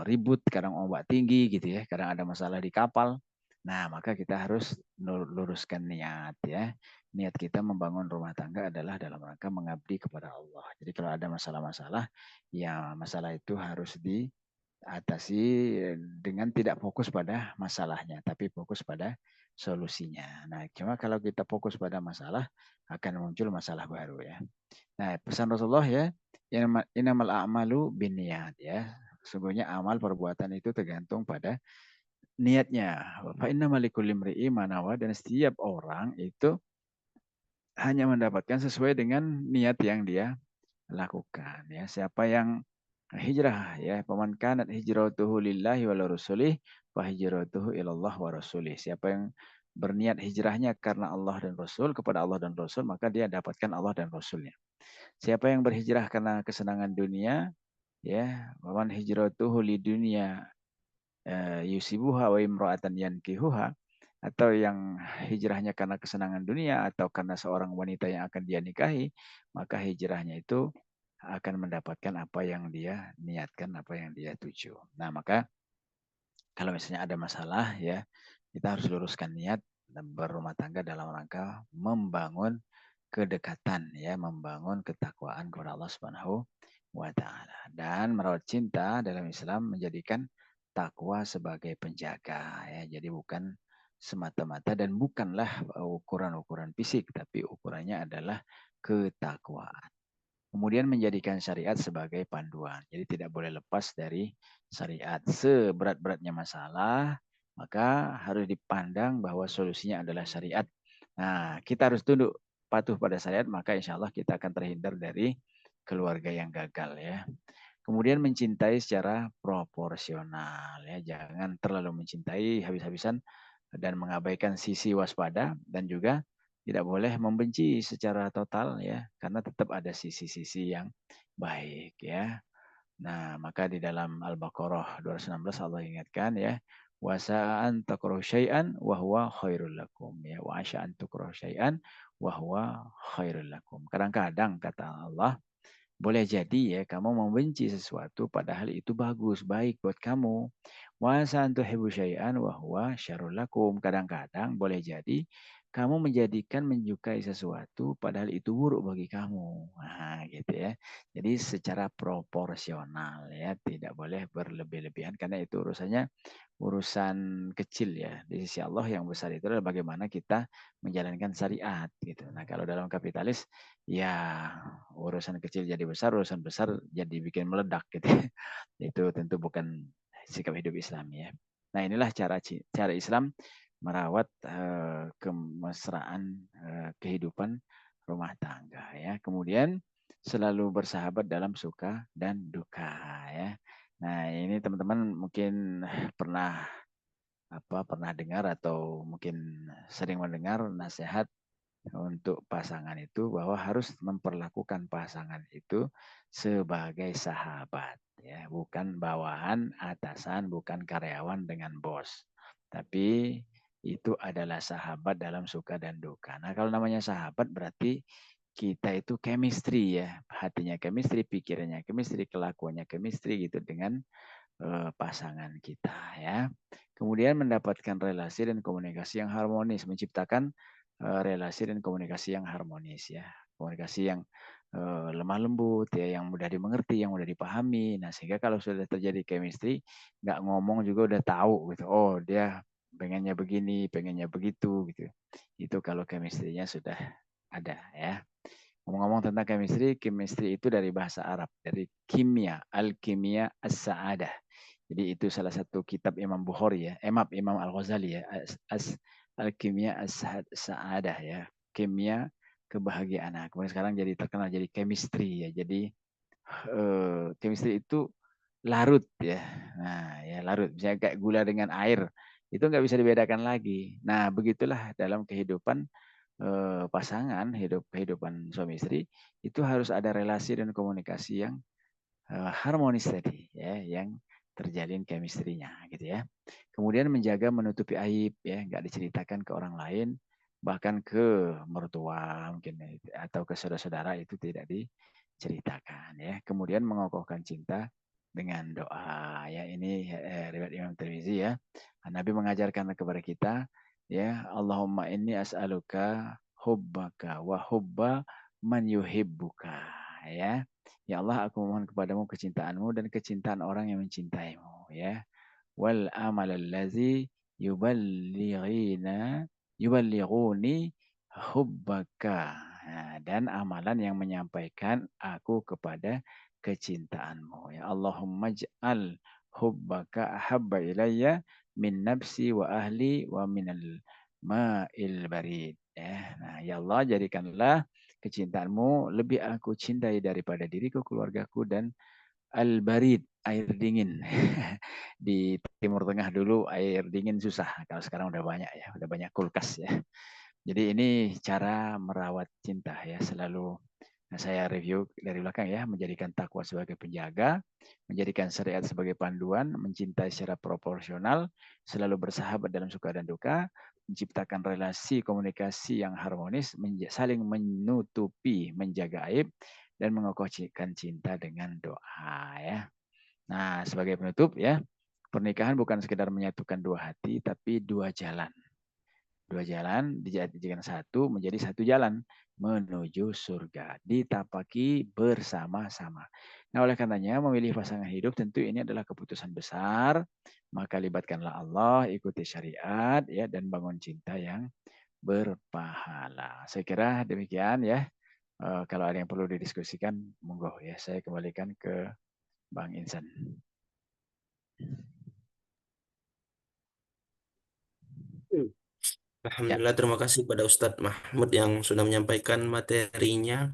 ribut, kadang ombak tinggi gitu ya, kadang ada masalah di kapal. Nah, maka kita harus luruskan niat ya. Niat kita membangun rumah tangga adalah dalam rangka mengabdi kepada Allah. Jadi kalau ada masalah-masalah, ya masalah itu harus diatasi dengan tidak fokus pada masalahnya, tapi fokus pada solusinya. Nah, cuma kalau kita fokus pada masalah, akan muncul masalah baru ya. Nah, pesan Rasulullah ya, inamal a'malu binniyat ya. Sesungguhnya amal perbuatan itu tergantung pada niatnya. Fa innamal likulli imri'in ma nawa, dan setiap orang itu hanya mendapatkan sesuai dengan niat yang dia lakukan ya. Siapa yang hijrah ya, paman kanat hijratuhu lillahi wa rasulih fa hijratuhu ilallah wa rasulih. Siapa yang berniat hijrahnya karena Allah dan Rasul, kepada Allah dan Rasul, maka dia dapatkan Allah dan Rasulnya. Siapa yang berhijrah karena kesenangan dunia, ya, waman hijratuhu li dunia yusibuha wa imra'atan yankihuha, atau yang hijrahnya karena kesenangan dunia atau karena seorang wanita yang akan dia nikahi, maka hijrahnya itu akan mendapatkan apa yang dia niatkan, apa yang dia tuju. Nah, maka kalau misalnya ada masalah ya, kita harus luruskan niat dan berumah tangga dalam rangka membangun kedekatan ya, membangun ketakwaan kepada Allah Subhanahu wa taala. Dan merawat cinta dalam Islam menjadikan takwa sebagai penjaga ya. Jadi bukan semata-mata dan bukanlah ukuran-ukuran fisik, tapi ukurannya adalah ketakwaan. Kemudian menjadikan syariat sebagai panduan. Jadi tidak boleh lepas dari syariat. Seberat-beratnya masalah, maka harus dipandang bahwa solusinya adalah syariat. Nah, kita harus tunduk patuh pada syariat, maka insya Allah kita akan terhindar dari keluarga yang gagal ya. Kemudian mencintai secara proporsional ya, jangan terlalu mencintai habis-habisan dan mengabaikan sisi waspada, dan juga tidak boleh membenci secara total ya, karena tetap ada sisi-sisi yang baik ya. Nah, maka di dalam Al-Baqarah 216 Allah ingatkan ya, wa sa'an takrahu syai'an wa huwa khairul lakum ya wa asya'an tukrahu syai'an wa huwa khairul lakum. Kadang-kadang kata Allah, boleh jadi ya kamu membenci sesuatu padahal itu bagus, baik buat kamu. Wa sa'an tuhibbu syai'an wa huwa syarrul lakum. Kadang-kadang boleh jadi kamu menjadikan menyukai sesuatu padahal itu buruk bagi kamu. Nah, gitu ya. Jadi secara proporsional ya, tidak boleh berlebih-lebihan karena itu urusan kecil ya. Di sisi Allah yang besar itu adalah bagaimana kita menjalankan syariat gitu. Nah, kalau dalam kapitalis ya urusan kecil jadi besar, urusan besar jadi bikin meledak gitu. Itu tentu bukan sikap hidup Islam ya. Nah, inilah cara Islam merawat kemesraan kehidupan rumah tangga ya. Kemudian selalu bersahabat dalam suka dan duka ya. Nah, ini teman-teman mungkin pernah pernah dengar atau mungkin sering mendengar nasihat untuk pasangan itu bahwa harus memperlakukan pasangan itu sebagai sahabat ya, bukan bawahan, atasan, bukan karyawan dengan bos. Tapi itu adalah sahabat dalam suka dan duka. Nah, kalau namanya sahabat berarti kita itu chemistry ya, hatinya chemistry, pikirannya chemistry, kelakuannya chemistry gitu dengan pasangan kita ya. Kemudian mendapatkan relasi dan komunikasi yang harmonis, menciptakan relasi dan komunikasi yang harmonis ya. Komunikasi yang lemah lembut ya, yang mudah dimengerti, yang mudah dipahami. Nah, sehingga kalau sudah terjadi chemistry, nggak ngomong juga udah tahu gitu. Oh, dia pengennya begini, pengennya begitu gitu. Itu kalau chemistry-nya sudah ada ya. Ngomong-ngomong tentang chemistry, chemistry itu dari bahasa Arab, dari kimia, al-kimia as-sa'adah. Jadi itu salah satu kitab Imam Bukhari ya, Imam Al-Ghazali ya, al-kimia as-sa'adah ya, kimia kebahagiaan. Nah, kemudian sekarang jadi terkenal jadi chemistry ya. Jadi chemistry itu larut ya. Nah, ya larut. Misalnya kayak gula dengan air, itu nggak bisa dibedakan lagi. Nah, begitulah dalam kehidupan pasangan, kehidupan suami istri itu harus ada relasi dan komunikasi yang harmonis tadi ya, yang terjalin chemistry-nya gitu ya. Kemudian menjaga menutupi aib ya, nggak diceritakan ke orang lain, bahkan ke mertua mungkin atau ke saudara-saudara itu tidak diceritakan ya. Kemudian mengokohkan cinta dengan doa ya, ini riwayat Imam Tirmizi ya. Nabi mengajarkan kepada kita ya, Allahumma inni as'aluka hubbaka wa hubba man yuhibbuka ya. Ya Allah, aku mohon kepadamu kecintaanmu dan kecintaan orang yang mencintaimu ya. Wal amal allazi yuballighina yuballighuni hubbaka. Nah, dan amalan yang menyampaikan aku kepada kecintaanmu. Ya Allahumma ja'al hubbaka ahabba ilayya min nafsi wa ahli wa minal ma'il barid. Ya, nah, ya Allah jadikanlah kecintaanmu lebih aku cintai daripada diriku, keluargaku, dan al-barid, air dingin. Di Timur Tengah dulu air dingin susah. Kalau sekarang udah banyak ya, udah banyak kulkas ya. Jadi ini cara merawat cinta ya, selalu saya review dari belakang ya, menjadikan takwa sebagai penjaga, menjadikan syariat sebagai panduan, mencintai secara proporsional, selalu bersahabat dalam suka dan duka, menciptakan relasi komunikasi yang harmonis, saling menutupi, menjaga aib, dan mengokohkan cinta dengan doa ya. Nah, sebagai penutup ya, pernikahan bukan sekedar menyatukan dua hati, tapi dua jalan. Dua jalan dijadikan satu menjadi satu jalan menuju surga. Ditapaki bersama-sama. Nah, oleh karenanya memilih pasangan hidup tentu ini adalah keputusan besar. Maka libatkanlah Allah, ikuti syariat ya, dan bangun cinta yang berpahala. Saya kira demikian ya. Kalau ada yang perlu didiskusikan, monggo ya. Saya kembalikan ke Bang Insan. Ya, Alhamdulillah, terima kasih pada Ustadz Mahmud yang sudah menyampaikan materinya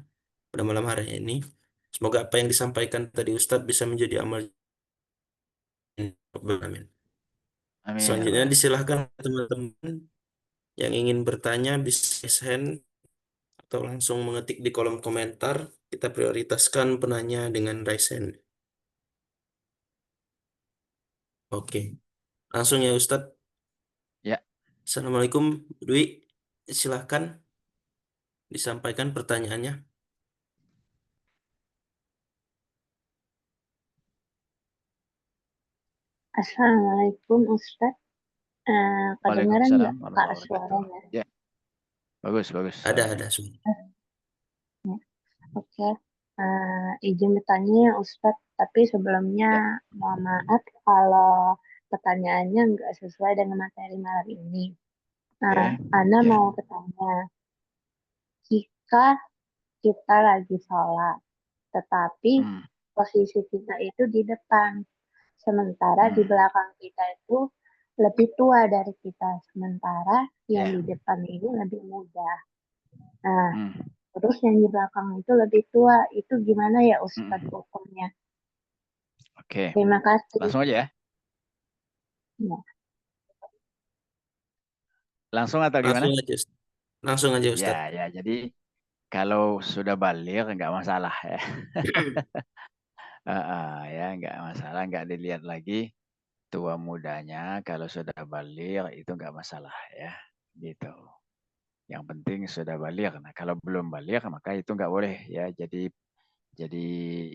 pada malam hari ini. Semoga apa yang disampaikan tadi Ustadz bisa menjadi amal. Amin. amin. Ya Selanjutnya Allah. disilahkan teman-teman yang ingin bertanya bisa raise hand atau langsung mengetik di kolom komentar. Kita prioritaskan penanya dengan raise hand. Oke. Langsung ya Ustadz. Ya, Assalamualaikum Dwi. Silahkan disampaikan pertanyaannya. Assalamualaikum Ustadz. Kedengaran Waalaikumsalam nggak Kak warahmatullahi wabarakatuh. suaranya? Ya, bagus bagus suaranya. Ada suara. Ya, oke. Izin bertanya ya Ustadz, tapi sebelumnya Ya, mohon maaf kalau pertanyaannya nggak sesuai dengan materi malam ini. oke. Ana Ya. mau bertanya, jika kita lagi sholat, tetapi Hmm. posisi kita itu di depan, sementara di Hmm. belakang kita itu lebih tua dari kita, sementara yang Ya. di depan ini lebih muda. Nah, Hmm. terus yang di belakang itu lebih tua, itu gimana ya Ustadz Hmm. hukumnya? Oke, Terima kasih. langsung aja ya. Ya, Langsung atau Langsung gimana? aja Ustadz. Langsung aja Ya, Ustadz. ya. Jadi kalau sudah balik nggak masalah ya. Ya nggak masalah, nggak dilihat lagi tua mudanya. Kalau sudah balik itu nggak masalah ya. Gitu. Yang penting sudah balik. Nah, kalau belum balik maka itu nggak boleh ya. Jadi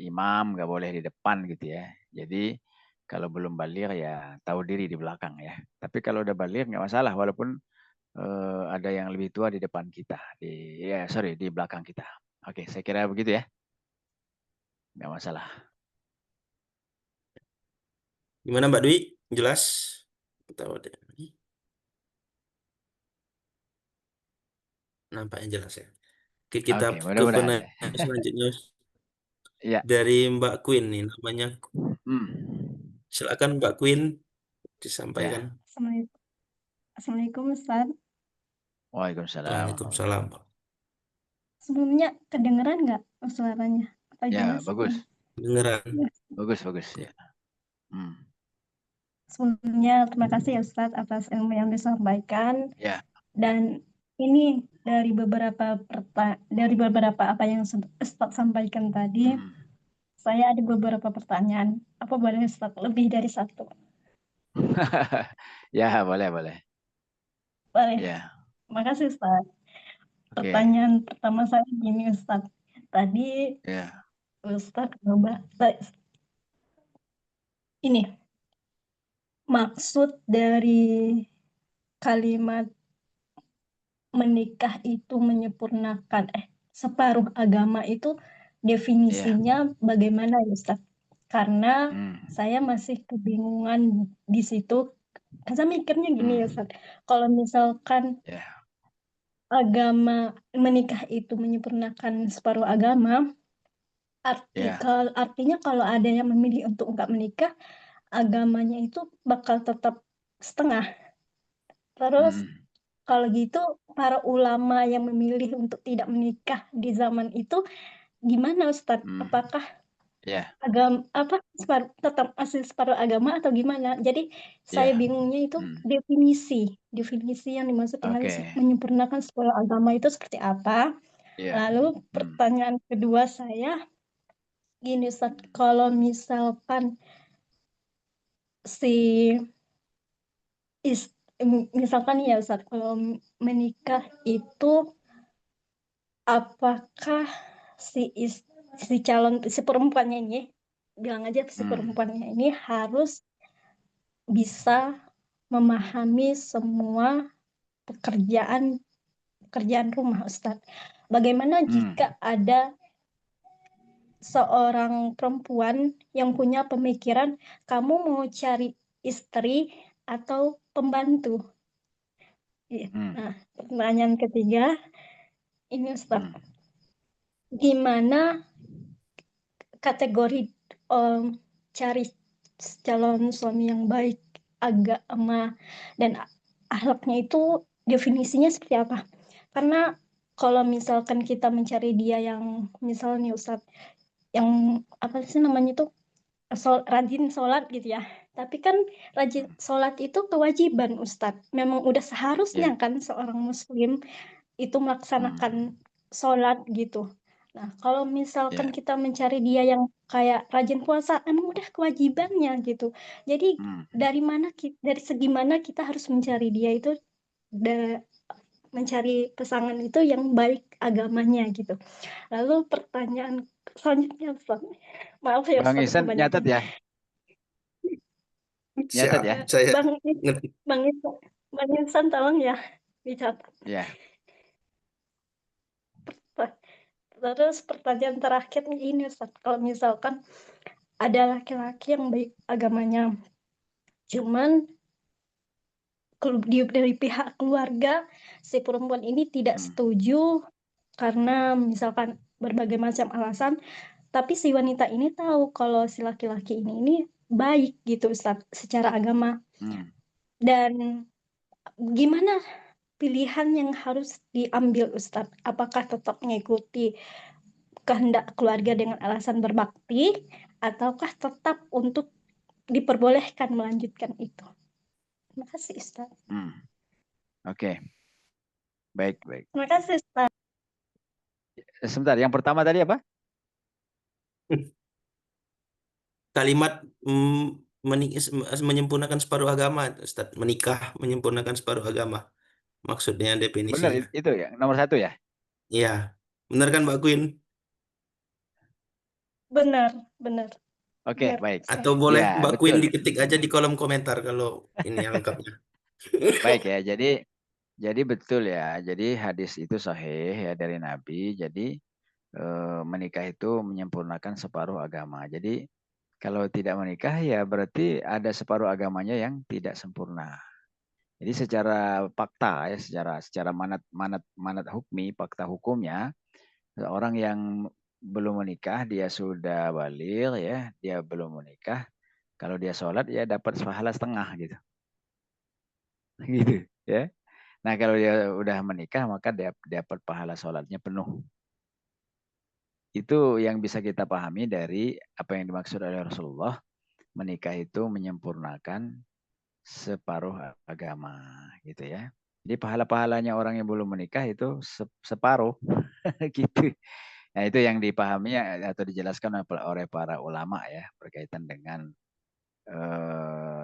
imam nggak boleh di depan gitu ya. Jadi kalau belum balik ya tahu diri di belakang ya. Tapi kalau udah balik nggak masalah walaupun ada yang lebih tua di depan kita, di belakang kita. Oke, saya kira begitu ya, nggak masalah. Gimana Mbak Dwi? Jelas? Tahu deh. Nampaknya jelas ya. Oke, kita Oke, ke mudah-mudahan ya. penanya selanjutnya Ya, dari Mbak Queen nih namanya. hmm. Silakan Mbak Queen disampaikan. Ya, Assalamualaikum, Assalamualaikum Ustaz. waalaikumsalam. Waalaikumsalam. Sebelumnya kedengeran nggak suaranya? Apa Ya, jelas? bagus, Dengeran. Ya. bagus Oke. ya. Hmm. Sebelumnya terima kasih ya Ustaz atas ilmu yang disampaikan. Ya, Dan ini dari beberapa apa yang Ustaz sampaikan tadi, hmm. saya ada beberapa pertanyaan. Apa boleh Ustaz lebih dari satu? Ya, boleh. Boleh. Ya, Terima kasih Ustaz. oke. Pertanyaan pertama saya gini Ustaz. Tadi Ya, Ustaz coba ini maksud dari kalimat menikah itu menyempurnakan separuh agama itu ya. definisinya bagaimana ya Ustaz? Karena Hmm. saya masih kebingungan di situ. Saya mikirnya gini ya Hmm. Ustaz. Kalau misalkan Ya, agama menikah itu menyempurnakan separuh agama, ya. artinya kalau ada yang memilih untuk enggak menikah, agamanya itu bakal tetap setengah. Terus Hmm. kalau gitu para ulama yang memilih untuk tidak menikah di zaman itu gimana Ustadz? Hmm. Apakah Ya, tetap masih separuh agama atau gimana? Jadi saya ya. bingungnya itu Hmm. definisi yang dimaksud dengan Oke. menyempurnakan separuh agama itu seperti apa? Ya. Lalu Hmm. pertanyaan kedua saya gini Ustadz, kalau misalkan si misalkan ya Ustadz, kalau menikah itu apakah si calon si perempuannya ini bilang aja si Hmm. perempuannya ini harus bisa memahami semua pekerjaan rumah Ustadz. Bagaimana Hmm. jika ada seorang perempuan yang punya pemikiran kamu mau cari istri atau pembantu? Hmm. Nah, pertanyaan ketiga ini Ustadz, Hmm. gimana kategori cari calon suami yang baik, agama dan akhlaknya itu definisinya seperti apa? Karena kalau misalkan kita mencari dia yang misalnya Ustadz yang apa sih namanya itu rajin sholat gitu ya. Tapi kan rajin sholat itu kewajiban Ustadz. Memang udah seharusnya Ya. kan seorang muslim itu Hmm. melaksanakan sholat gitu. Nah, kalau misalkan Ya. kita mencari dia yang kayak rajin puasa, emang udah kewajibannya gitu. Jadi dari segi mana kita harus mencari dia itu mencari pasangan itu yang baik agamanya gitu. Lalu pertanyaan selanjutnya, Ustaz. Maaf ya Bang Ustaz Ihsan nyatet kebanyakan. ya, nyatet Siap, ya. saya Bang ngerti. Bang Insan, Bang Insan tolong ya dicatat. Ya. Terus pertanyaan terakhir ini Ustaz, kalau misalkan ada laki-laki yang baik agamanya, cuman dari pihak keluarga si perempuan ini tidak setuju karena misalkan berbagai macam alasan, tapi si wanita ini tahu kalau si laki-laki ini baik gitu Ustaz secara agama. Dan gimana pilihan yang harus diambil Ustaz? Apakah tetap mengikuti kehendak keluarga dengan alasan berbakti, ataukah tetap untuk diperbolehkan melanjutkan itu? Terima kasih Ustaz. Oke. Baik. Terima kasih Ustaz. Sebentar, yang pertama tadi apa? Kalimat menyempurnakan separuh agama, Ustaz. Menikah menyempurnakan separuh agama. Maksudnya Benar, definisinya. itu ya, nomor 1 ya? Iya. Benar kan Mbak Queen? Benar. Oke, Benar, baik. Ustaz. Atau boleh Ya, Mbak Queen betul. diketik aja di kolom komentar kalau ini yang lengkapnya. Baik ya, jadi betul ya. Jadi hadis itu sahih ya dari Nabi. Jadi menikah itu menyempurnakan separuh agama. Jadi kalau tidak menikah ya berarti ada separuh agamanya yang tidak sempurna. Jadi secara fakta ya, secara manat hukmi, fakta hukumnya, orang yang belum menikah dia sudah baligh ya, dia belum menikah, kalau dia sholat ya dapat pahala setengah gitu. Gitu ya. Nah, kalau dia udah menikah maka dia dapat pahala sholatnya penuh. Itu yang bisa kita pahami dari apa yang dimaksud oleh Rasulullah, menikah itu menyempurnakan separuh agama gitu ya. Jadi pahala-pahalanya orang yang belum menikah itu separuh gitu. Nah, itu yang dipahami atau dijelaskan oleh para ulama ya berkaitan dengan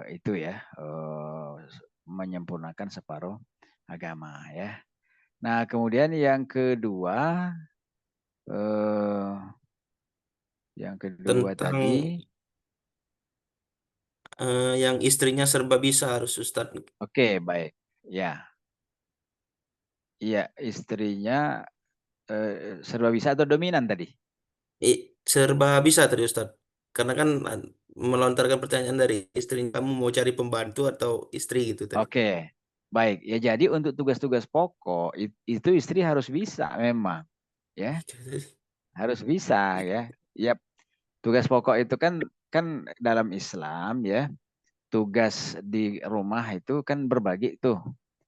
itu ya, menyempurnakan separuh agama ya. Nah, kemudian yang kedua Tentang tadi, yang istrinya serba bisa harus Ustadz. oke, baik. Ya. Iya, istrinya serba bisa atau dominan tadi? Serba bisa tadi Ustadz. Karena kan melontarkan pertanyaan dari istrinya, kamu mau cari pembantu atau istri gitu tadi. Oke. Baik, ya jadi untuk tugas-tugas pokok itu istri harus bisa memang, ya. Harus bisa ya. Ya, tugas pokok itu kan dalam Islam ya, tugas di rumah itu kan berbagi tuh.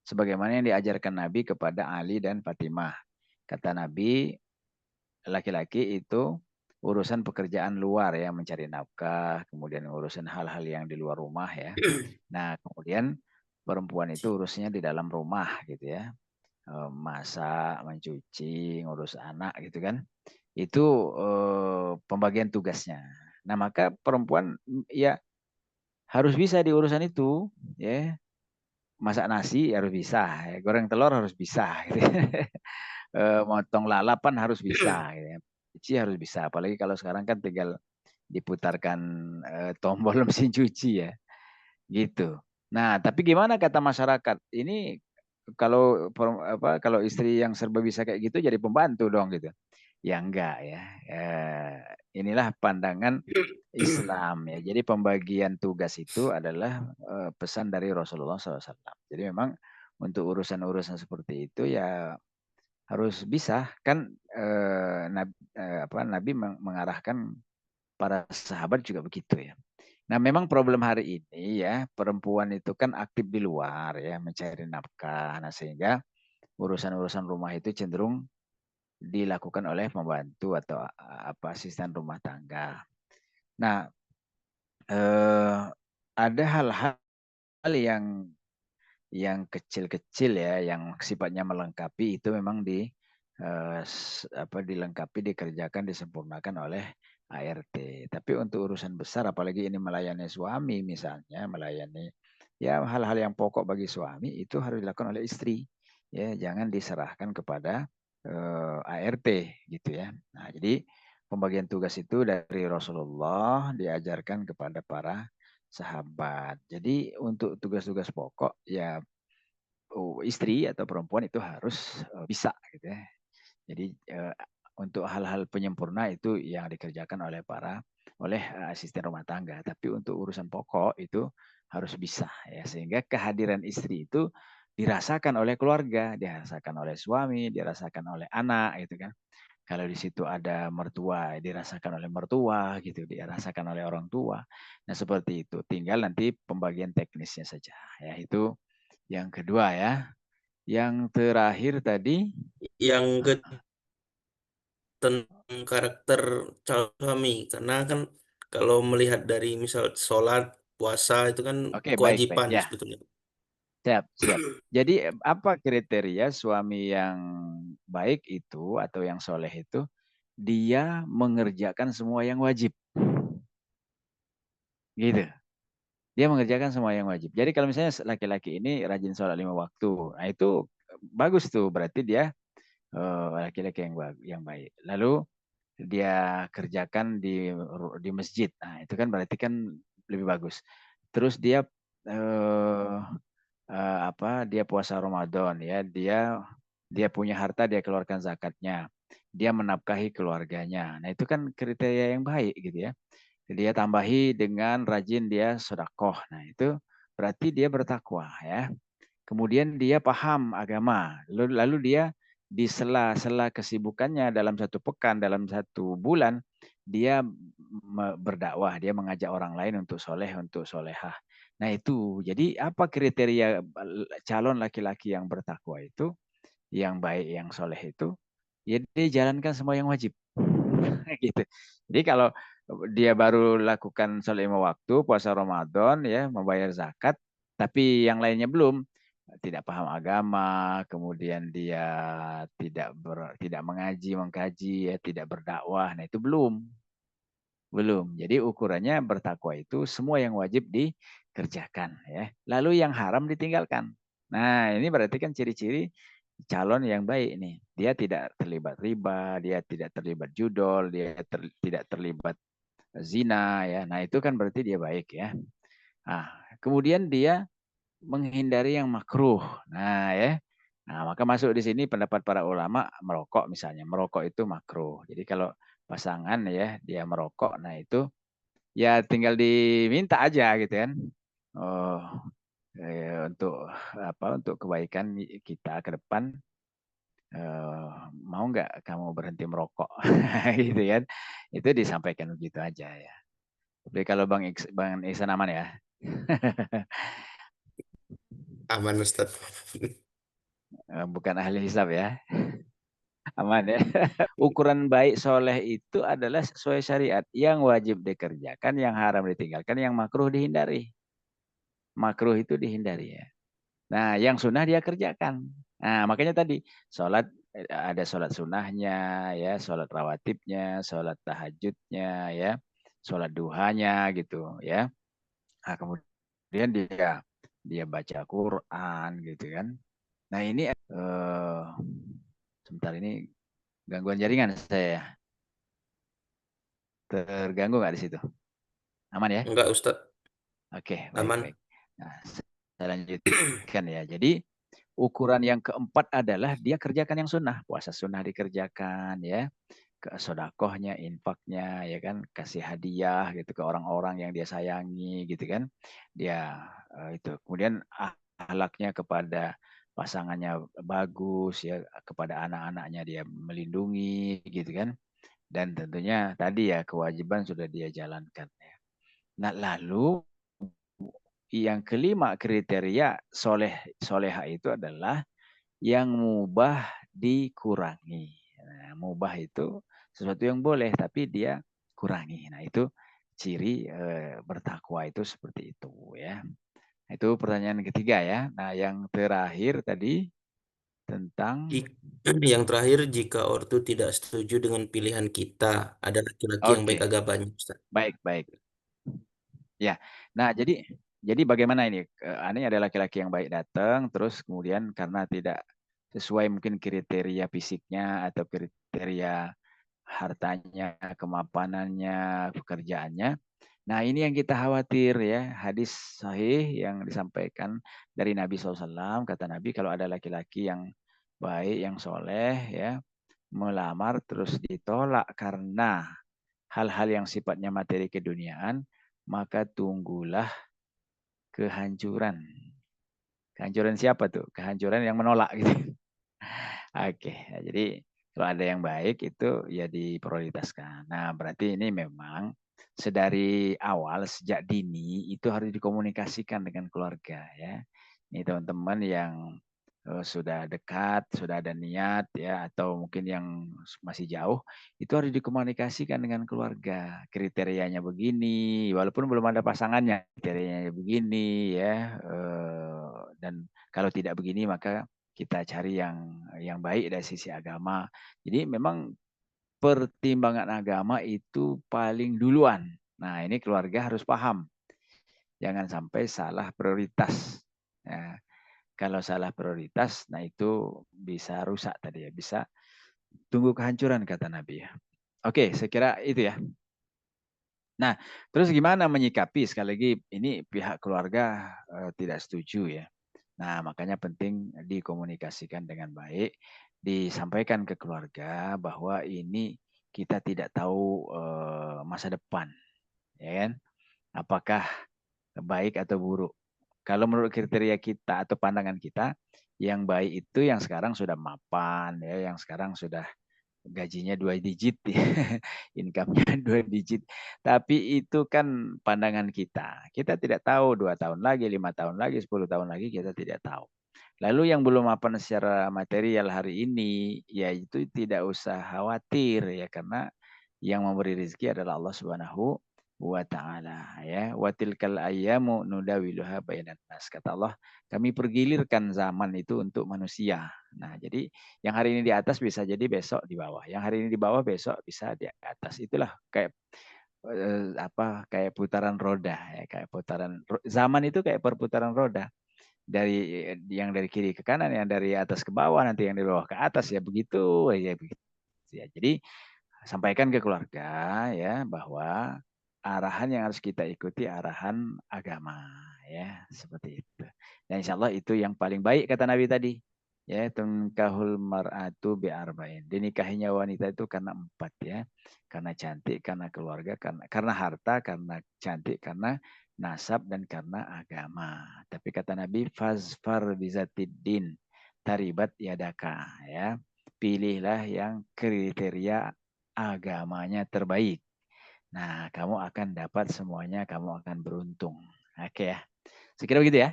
Sebagaimana yang diajarkan Nabi kepada Ali dan Fatimah. Kata Nabi, laki-laki itu urusan pekerjaan luar ya, mencari nafkah, kemudian urusan hal-hal yang di luar rumah ya. Nah, kemudian perempuan itu urusnya di dalam rumah gitu ya. Masak, mencuci, ngurus anak gitu kan. Itu pembagian tugasnya. Nah, maka perempuan ya harus bisa di urusan itu ya. Masak nasi harus bisa, ya. Goreng telur harus bisa gitu. Motong lalapan harus bisa gitu ya. Cuci harus bisa, apalagi kalau sekarang kan tinggal diputarkan tombol mesin cuci ya, gitu. Nah, tapi gimana kata masyarakat? Ini kalau istri yang serba bisa kayak gitu jadi pembantu dong gitu. Ya enggak ya. Inilah pandangan Islam ya. Jadi pembagian tugas itu adalah pesan dari Rasulullah SAW. Jadi memang untuk urusan-urusan seperti itu ya harus bisa kan Nabi mengarahkan para sahabat juga begitu ya. Nah, memang problem hari ini ya, perempuan itu kan aktif di luar ya, mencari nafkah. Nah, sehingga urusan-urusan rumah itu cenderung dilakukan oleh pembantu atau asisten rumah tangga. Nah, ada hal-hal yang kecil-kecil ya, yang sifatnya melengkapi itu memang dilengkapi, dikerjakan, disempurnakan oleh ART. Tapi untuk urusan besar, apalagi ini melayani suami misalnya, melayani ya hal-hal yang pokok bagi suami itu harus dilakukan oleh istri. Ya, jangan diserahkan kepada ART gitu ya. Nah, jadi pembagian tugas itu dari Rasulullah diajarkan kepada para sahabat. Jadi untuk tugas-tugas pokok ya istri atau perempuan itu harus bisa gitu ya. Jadi untuk hal-hal penyempurna itu yang dikerjakan oleh asisten rumah tangga. Tapi untuk urusan pokok itu harus bisa ya, sehingga kehadiran istri itu dirasakan oleh keluarga, dirasakan oleh suami, dirasakan oleh anak gitu kan. Kalau di situ ada mertua, dirasakan oleh mertua gitu, dirasakan oleh orang tua. Nah, seperti itu. Tinggal nanti pembagian teknisnya saja ya. Itu yang kedua ya. Yang terakhir tadi Yang tentang karakter calon suami, karena kan kalau melihat dari misal sholat, puasa itu kan oke, baik, baik. kewajiban Ya, sebetulnya. siap, siap. Jadi apa kriteria suami yang baik itu atau yang soleh itu? Dia mengerjakan semua yang wajib. Gitu. Dia mengerjakan semua yang wajib. Jadi kalau misalnya laki-laki ini rajin sholat 5 waktu, nah itu bagus tuh. Berarti dia laki-laki yang baik. Lalu dia kerjakan di masjid. Nah, itu kan berarti kan lebih bagus. Terus dia eh, dia puasa Ramadan ya, dia punya harta, dia keluarkan zakatnya, dia menafkahi keluarganya. Nah, itu kan kriteria yang baik gitu ya. Dia tambahi dengan rajin dia sedekah. Nah, itu berarti dia bertakwa ya. Kemudian dia paham agama. Lalu dia di sela-sela kesibukannya dalam satu pekan, dalam satu bulan, dia berdakwah, dia mengajak orang lain untuk soleh, untuk solehah. Nah itu, jadi apa kriteria calon laki-laki yang bertakwa itu, yang baik, yang soleh itu, ya dia jalankan semua yang wajib. Gitu. Jadi kalau dia baru lakukan sholat 5 waktu, puasa Ramadan, ya, membayar zakat, tapi yang lainnya belum, tidak paham agama, kemudian dia tidak mengaji, mengkaji, ya, tidak berdakwah, nah itu belum. Jadi ukurannya bertakwa itu semua yang wajib dikerjakan, ya. Lalu yang haram ditinggalkan. Nah ini berarti kan ciri-ciri calon yang baik nih. Dia tidak terlibat riba, dia tidak terlibat judol, dia tidak terlibat zina ya. Nah, itu kan berarti dia baik ya. Nah, kemudian dia menghindari yang makruh. Nah, ya. Nah, maka masuk di sini pendapat para ulama merokok misalnya. Merokok itu makruh. Jadi kalau pasangan ya dia merokok, nah itu ya tinggal diminta aja gitu kan. Oh, untuk untuk kebaikan kita ke depan mau nggak kamu berhenti merokok gitu kan, itu disampaikan begitu aja ya. Tapi kalau Bang Iksan aman ya. Aman Ustaz. Bukan ahli hisab ya, aman ya. Ukuran baik soleh itu adalah sesuai syariat, yang wajib dikerjakan, yang haram ditinggalkan, yang makruh dihindari. Makruh itu dihindari ya. Nah, yang sunnah dia kerjakan. Nah, makanya tadi sholat ada sholat sunnahnya, ya, sholat rawatibnya, sholat tahajudnya, ya, sholat duhanya gitu, ya. Nah, kemudian dia baca Quran gitu kan. Nah, ini sebentar ini gangguan jaringan saya. Terganggu nggak di situ? Aman ya? Enggak Ustaz, Oke, baik, baik. aman. Nah, saya lanjutkan ya. Jadi ukuran yang keempat adalah dia kerjakan yang sunnah. Puasa sunnah dikerjakan ya. Sodakohnya, infaknya, ya kan, kasih hadiah gitu ke orang-orang yang dia sayangi gitu kan. Dia itu. Kemudian akhlaknya kepada pasangannya bagus ya, kepada anak-anaknya dia melindungi gitu kan. Dan tentunya tadi ya kewajiban sudah dia jalankan ya. Nah, lalu yang kelima kriteria soleha itu adalah yang mubah dikurangi. Nah, mubah itu sesuatu yang boleh tapi dia kurangi. Nah, itu ciri bertakwa itu seperti itu ya. Itu pertanyaan ketiga ya. Nah, yang terakhir tadi tentang Yang terakhir, jika ortu tidak setuju dengan pilihan kita, ada laki-laki yang baik oke, agamanya, Ustaz. baik. Ya. Nah, jadi bagaimana ini? Ini ada laki-laki yang baik datang, terus kemudian karena tidak sesuai mungkin kriteria fisiknya atau kriteria hartanya, kemampanannya, pekerjaannya. Nah, ini yang kita khawatir ya. Hadis sahih yang disampaikan dari Nabi SAW, kata Nabi kalau ada laki-laki yang baik, yang soleh ya, melamar terus ditolak karena hal-hal yang sifatnya materi keduniaan, maka tunggulah kehancuran. Kehancuran siapa tuh? Kehancuran yang menolak gitu. Oke, ya, jadi kalau ada yang baik itu ya diprioritaskan. Nah, berarti ini memang sedari awal sejak dini itu harus dikomunikasikan dengan keluarga ya. Ini teman-teman yang sudah dekat, sudah ada niat ya, atau mungkin yang masih jauh, itu harus dikomunikasikan dengan keluarga. Kriterianya begini, walaupun belum ada pasangannya, kriterianya begini ya. Dan kalau tidak begini maka kita cari yang baik dari sisi agama. Jadi memang pertimbangan agama itu paling duluan. Nah, ini keluarga harus paham. Jangan sampai salah prioritas. Ya, kalau salah prioritas, nah itu bisa rusak tadi ya, bisa tunggu kehancuran kata Nabi ya. Oke, saya kira itu ya. Nah, terus gimana menyikapi sekali lagi ini pihak keluarga tidak setuju ya. Nah, makanya penting dikomunikasikan dengan baik, disampaikan ke keluarga bahwa ini kita tidak tahu masa depan, ya kan? Apakah baik atau buruk. Kalau menurut kriteria kita atau pandangan kita, yang baik itu yang sekarang sudah mapan, ya, yang sekarang sudah gajinya 2 digit, income-nya 2 digit. Tapi itu kan pandangan kita. Kita tidak tahu 2 tahun lagi, 5 tahun lagi, 10 tahun lagi kita tidak tahu. Lalu yang belum mapan secara material hari ini, ya itu tidak usah khawatir ya karena yang memberi rezeki adalah Allah Subhanahu wa taala ya. Wa tilkal ayyamu nudawiluha bainan nas. Kata Allah, kami pergilirkan zaman itu untuk manusia. Nah, jadi yang hari ini di atas bisa jadi besok di bawah. Yang hari ini di bawah besok bisa di atas. Itulah kayak kayak putaran roda ya, kayak putaran zaman itu kayak perputaran roda. Dari yang dari kiri ke kanan, yang dari atas ke bawah, nanti yang dari bawah ke atas ya begitu ya begitu. Ya, jadi sampaikan ke keluarga ya bahwa arahan yang harus kita ikuti arahan agama ya seperti itu. Dan insya Allah itu yang paling baik kata Nabi tadi ya tunkahul mar'atu bi'arba'in. Dinikahinya wanita itu karena 4 ya. Karena cantik, karena keluarga, karena harta, karena cantik, karena nasab dan karena agama. Tapi kata Nabi fazfar bizatiddin taribat yadaka ya. Pilihlah yang kriteria agamanya terbaik. Nah, kamu akan dapat semuanya, kamu akan beruntung. Oke ya. Sekira begitu ya.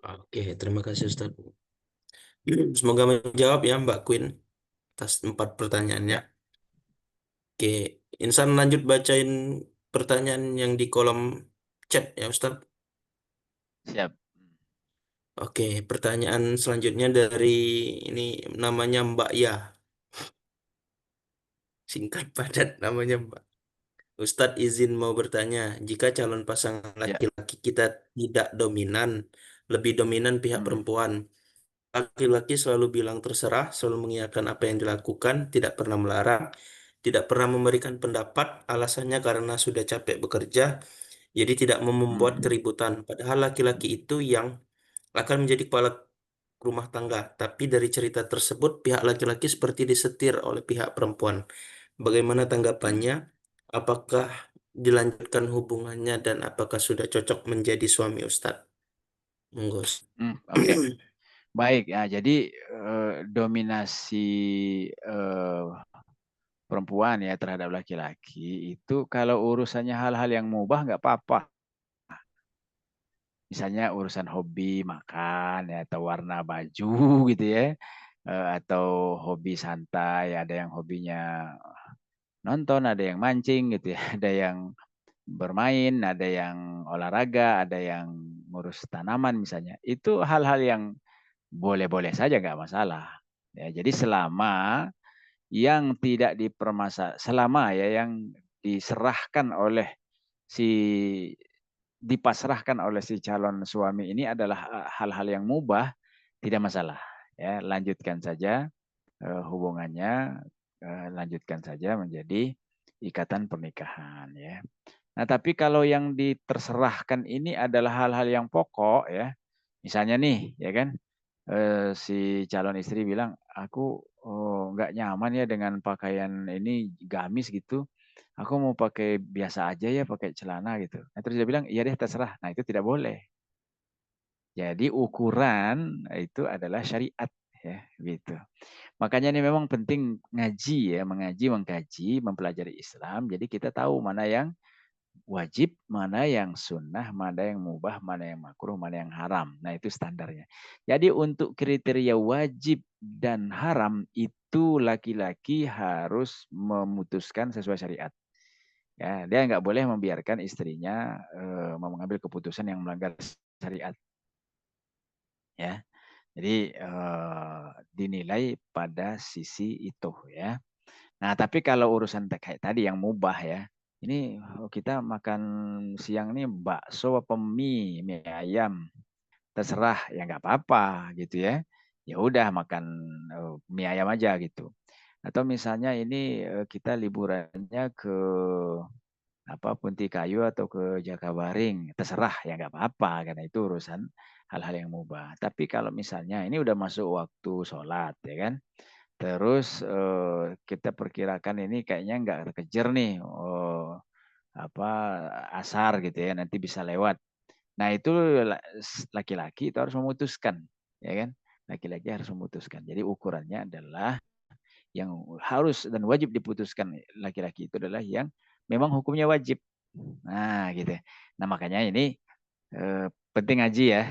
Oke, terima kasih Ustaz. Semoga menjawab ya Mbak Queen atas 4 pertanyaannya. Ya, Oke, Insan lanjut bacain pertanyaan yang di kolom chat ya Ustaz. siap. Oke, pertanyaan selanjutnya dari ini namanya Mbak Ya. Singkat padat namanya Mbak. Ustadz izin mau bertanya, jika calon pasangan Ya. laki-laki kita tidak dominan, lebih dominan pihak Hmm. perempuan. Laki-laki selalu bilang terserah, selalu mengiyakan apa yang dilakukan, tidak pernah melarang, tidak pernah memberikan pendapat, alasannya karena sudah capek bekerja, jadi tidak mau membuat Hmm. keributan. Padahal laki-laki itu yang akan menjadi kepala rumah tangga. Tapi dari cerita tersebut, pihak laki-laki seperti disetir oleh pihak perempuan. Bagaimana Hmm. tanggapannya? Apakah dilanjutkan hubungannya dan apakah sudah cocok menjadi suami Ustadz? Monggo. Hmm. Oke. Baik ya. Jadi dominasi perempuan ya terhadap laki-laki itu kalau urusannya hal-hal yang mubah nggak apa-apa. Misalnya urusan hobi makan ya atau warna baju gitu ya. Atau hobi santai, ada yang hobinya nonton, ada yang mancing gitu ya, ada yang bermain, ada yang olahraga, ada yang ngurus tanaman misalnya. Itu hal-hal yang boleh-boleh saja, nggak masalah. Ya, jadi selama yang tidak selama ya yang diserahkan oleh si dipasrahkan oleh si calon suami ini adalah hal-hal yang mubah, tidak masalah. Ya, lanjutkan saja hubungannya, lanjutkan saja menjadi ikatan pernikahan ya. Nah, tapi kalau yang diterserahkan ini adalah hal-hal yang pokok ya. Misalnya nih, ya kan, si calon istri bilang, aku nggak nyaman ya dengan pakaian ini gamis gitu. Aku mau pakai biasa aja ya, pakai celana gitu. Nah, terus dia bilang, iya deh terserah. Nah, itu tidak boleh. Jadi ukuran itu adalah syariat ya, gitu. Makanya ini memang penting ngaji ya, mengkaji, mempelajari Islam. Jadi kita tahu mana yang wajib, mana yang sunnah, mana yang mubah, mana yang makruh, mana yang haram. Nah, itu standarnya. Jadi untuk kriteria wajib dan haram itu laki-laki harus memutuskan sesuai syariat. Ya, dia nggak boleh membiarkan istrinya mengambil keputusan yang melanggar syariat. Ya, jadi dinilai pada sisi itu ya. Nah, tapi kalau urusan kayak tadi yang mubah ya, ini kita makan siang nih bakso apa mie ayam, terserah ya nggak apa-apa gitu ya. Ya udah makan mie ayam aja gitu. Atau misalnya ini kita liburannya ke Punti Kayu atau ke Jakabaring, terserah ya nggak apa-apa karena itu urusan hal-hal yang mubah. Tapi kalau misalnya ini udah masuk waktu sholat ya kan, terus kita perkirakan ini kayaknya nggak kekejar nih asar gitu ya, nanti bisa lewat. Nah itu laki-laki itu harus memutuskan, ya kan? Laki-laki harus memutuskan. Jadi ukurannya adalah yang harus dan wajib diputuskan laki-laki itu adalah yang memang hukumnya wajib. Nah gitu. Nah makanya ini penting ngaji ya,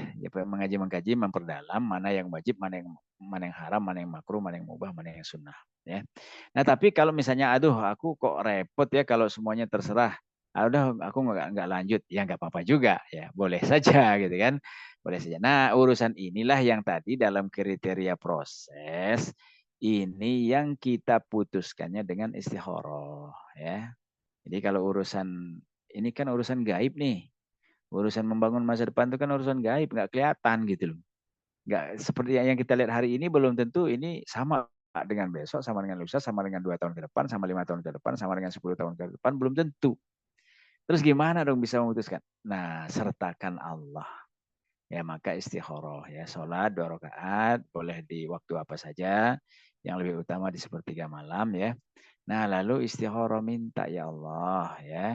mengaji mengkaji, memperdalam mana yang wajib, mana yang haram, mana yang makruh, mana yang mubah, mana yang sunnah. Ya. Nah tapi kalau misalnya, aduh aku kok repot ya kalau semuanya terserah, udah aku nggak lanjut, ya nggak apa-apa juga, ya boleh saja gitu kan, boleh saja. Nah urusan inilah yang tadi dalam kriteria proses ini yang kita putuskannya dengan istikharah, ya. Jadi kalau urusan ini kan urusan gaib nih. Urusan membangun masa depan itu kan urusan gaib, nggak kelihatan gitu loh. Nggak seperti yang kita lihat hari ini belum tentu ini sama dengan besok, sama dengan lusa, sama dengan 2 tahun ke depan, sama 5 tahun ke depan, sama dengan 10 tahun ke depan, belum tentu. Terus gimana dong bisa memutuskan? Nah, sertakan Allah. Ya maka istikharah ya, sholat 2 rakaat boleh di waktu apa saja, yang lebih utama di sepertiga malam ya. Nah lalu istikharah, minta ya Allah ya,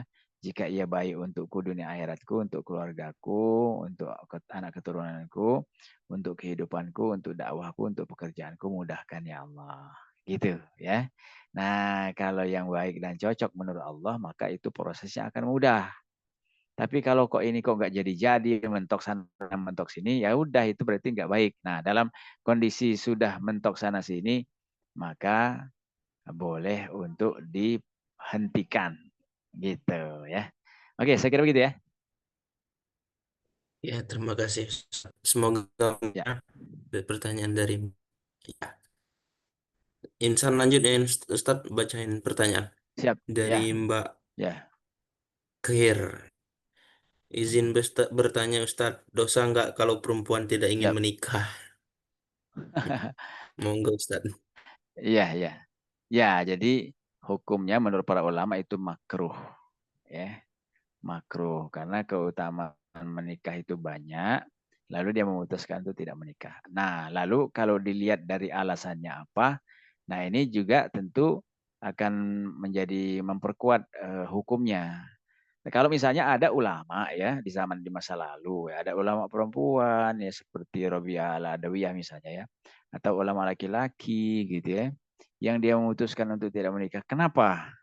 jika ia baik untukku dunia akhiratku, untuk keluargaku, untuk anak keturunanku, untuk kehidupanku, untuk dakwahku, untuk pekerjaanku, mudahkan ya Allah. Gitu ya. Nah kalau yang baik dan cocok menurut Allah, maka itu prosesnya akan mudah. Tapi kalau kok ini kok nggak jadi-jadi, mentok sana mentok sini, ya udah itu berarti nggak baik. Nah dalam kondisi sudah mentok sana sini, maka boleh untuk dihentikan gitu ya. Oke, saya kira begitu ya. Ya, terima kasih. Semoga Ya, pertanyaan dari ya. Insan lanjut ya, Ustadz bacain pertanyaan siap. dari Ya, Mbak ya. Khair. Izin bertanya Ustadz, dosa nggak kalau perempuan tidak ingin Siap. menikah? Monggo Ustadz. Iya, iya. Ya, jadi hukumnya menurut para ulama itu makruh ya. Makruh karena keutamaan menikah itu banyak, lalu dia memutuskan untuk tidak menikah. Nah, lalu kalau dilihat dari alasannya apa, nah ini juga tentu akan menjadi memperkuat hukumnya. Nah, kalau misalnya ada ulama ya di masa lalu ya, ada ulama perempuan ya seperti Robiah Al-Adawiyah misalnya ya, atau ulama laki-laki gitu ya, yang dia memutuskan untuk tidak menikah. Kenapa?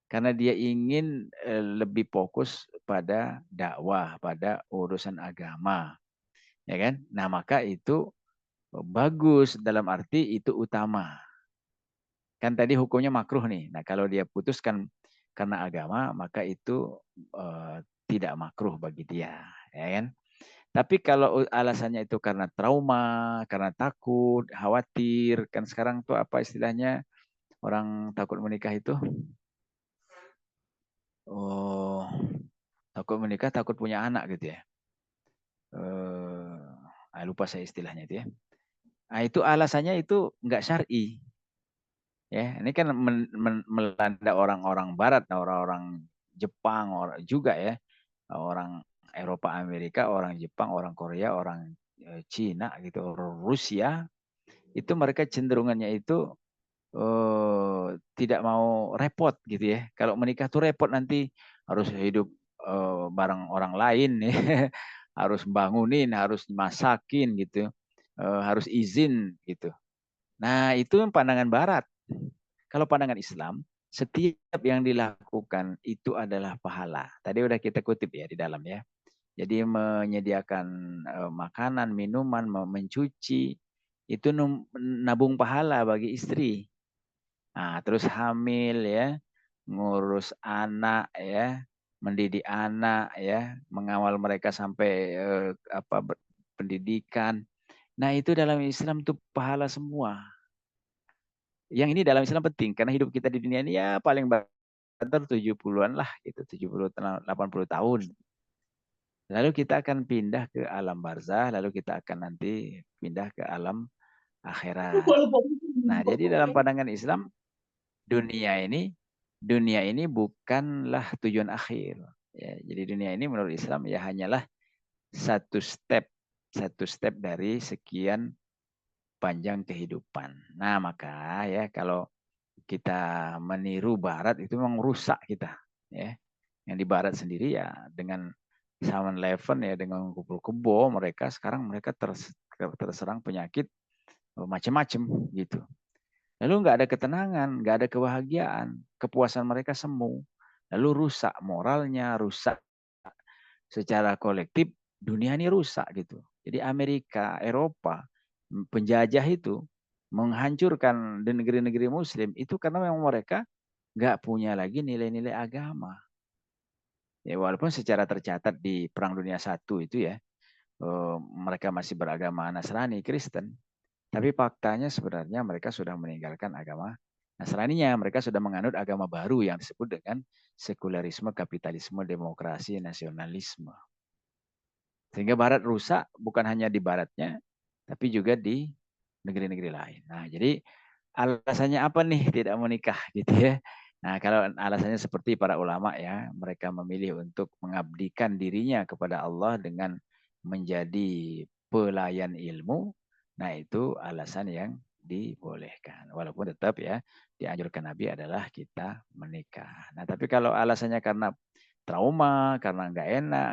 Karena dia ingin lebih fokus pada dakwah, pada urusan agama, ya kan? Nah, maka itu bagus dalam arti itu utama. Kan tadi hukumnya makruh nih. Nah, kalau dia putuskan karena agama, maka itu tidak makruh bagi dia, ya kan? Tapi kalau alasannya itu karena trauma, karena takut, khawatir, kan sekarang tuh apa istilahnya orang takut menikah itu? Oh, takut menikah, takut punya anak gitu ya. Lupa saya istilahnya itu ya. Nah, itu alasannya itu nggak syar'i. Ya, ini kan melanda orang-orang Barat, orang-orang Jepang, orang juga ya, orang Eropa, Amerika, orang Jepang, orang Korea, orang Cina gitu, orang Rusia, itu mereka cenderungannya itu tidak mau repot gitu ya. Kalau menikah tuh repot nanti harus hidup bareng orang lain ya. Harus bangunin, harus masakin gitu. Harus izin gitu. Nah, itu pandangan Barat. Kalau pandangan Islam, setiap yang dilakukan itu adalah pahala. Tadi udah kita kutip ya di dalam ya. Jadi menyediakan makanan, minuman, mencuci, itu nabung pahala bagi istri. Nah, terus hamil ya, ngurus anak ya, mendidik anak ya, mengawal mereka sampai pendidikan. Nah, itu dalam Islam itu pahala semua. Yang ini dalam Islam penting karena hidup kita di dunia ini ya paling banter 70-an lah gitu, 70 80 tahun. Lalu kita akan pindah ke alam barzah, lalu kita akan nanti pindah ke alam akhirat. Nah, jadi dalam pandangan Islam dunia ini bukanlah tujuan akhir. Ya, jadi dunia ini menurut Islam ya hanyalah satu step dari sekian panjang kehidupan. Nah, maka ya kalau kita meniru Barat itu memang rusak kita. Ya. Yang di Barat sendiri ya dengan 7-Eleven ya dengan kumpul kebo mereka sekarang mereka terserang penyakit macam-macam gitu. Lalu nggak ada ketenangan, nggak ada kebahagiaan, kepuasan mereka semu. Lalu rusak moralnya, rusak secara kolektif, dunia ini rusak gitu. Jadi Amerika, Eropa, penjajah itu menghancurkan di negeri-negeri Muslim itu karena memang mereka nggak punya lagi nilai-nilai agama. Ya walaupun secara tercatat di Perang Dunia I itu ya mereka masih beragama Nasrani, Kristen, tapi faktanya sebenarnya mereka sudah meninggalkan agama Nasraninya. Mereka sudah menganut agama baru yang disebut dengan sekularisme, kapitalisme, demokrasi, nasionalisme. Sehingga Barat rusak bukan hanya di Baratnya, tapi juga di negeri-negeri lain. Nah, jadi alasannya apa nih tidak menikah gitu ya. Nah, kalau alasannya seperti para ulama ya, mereka memilih untuk mengabdikan dirinya kepada Allah dengan menjadi pelayan ilmu. Nah, itu alasan yang dibolehkan. Walaupun tetap ya dianjurkan Nabi adalah kita menikah. Nah, tapi kalau alasannya karena trauma, karena nggak enak,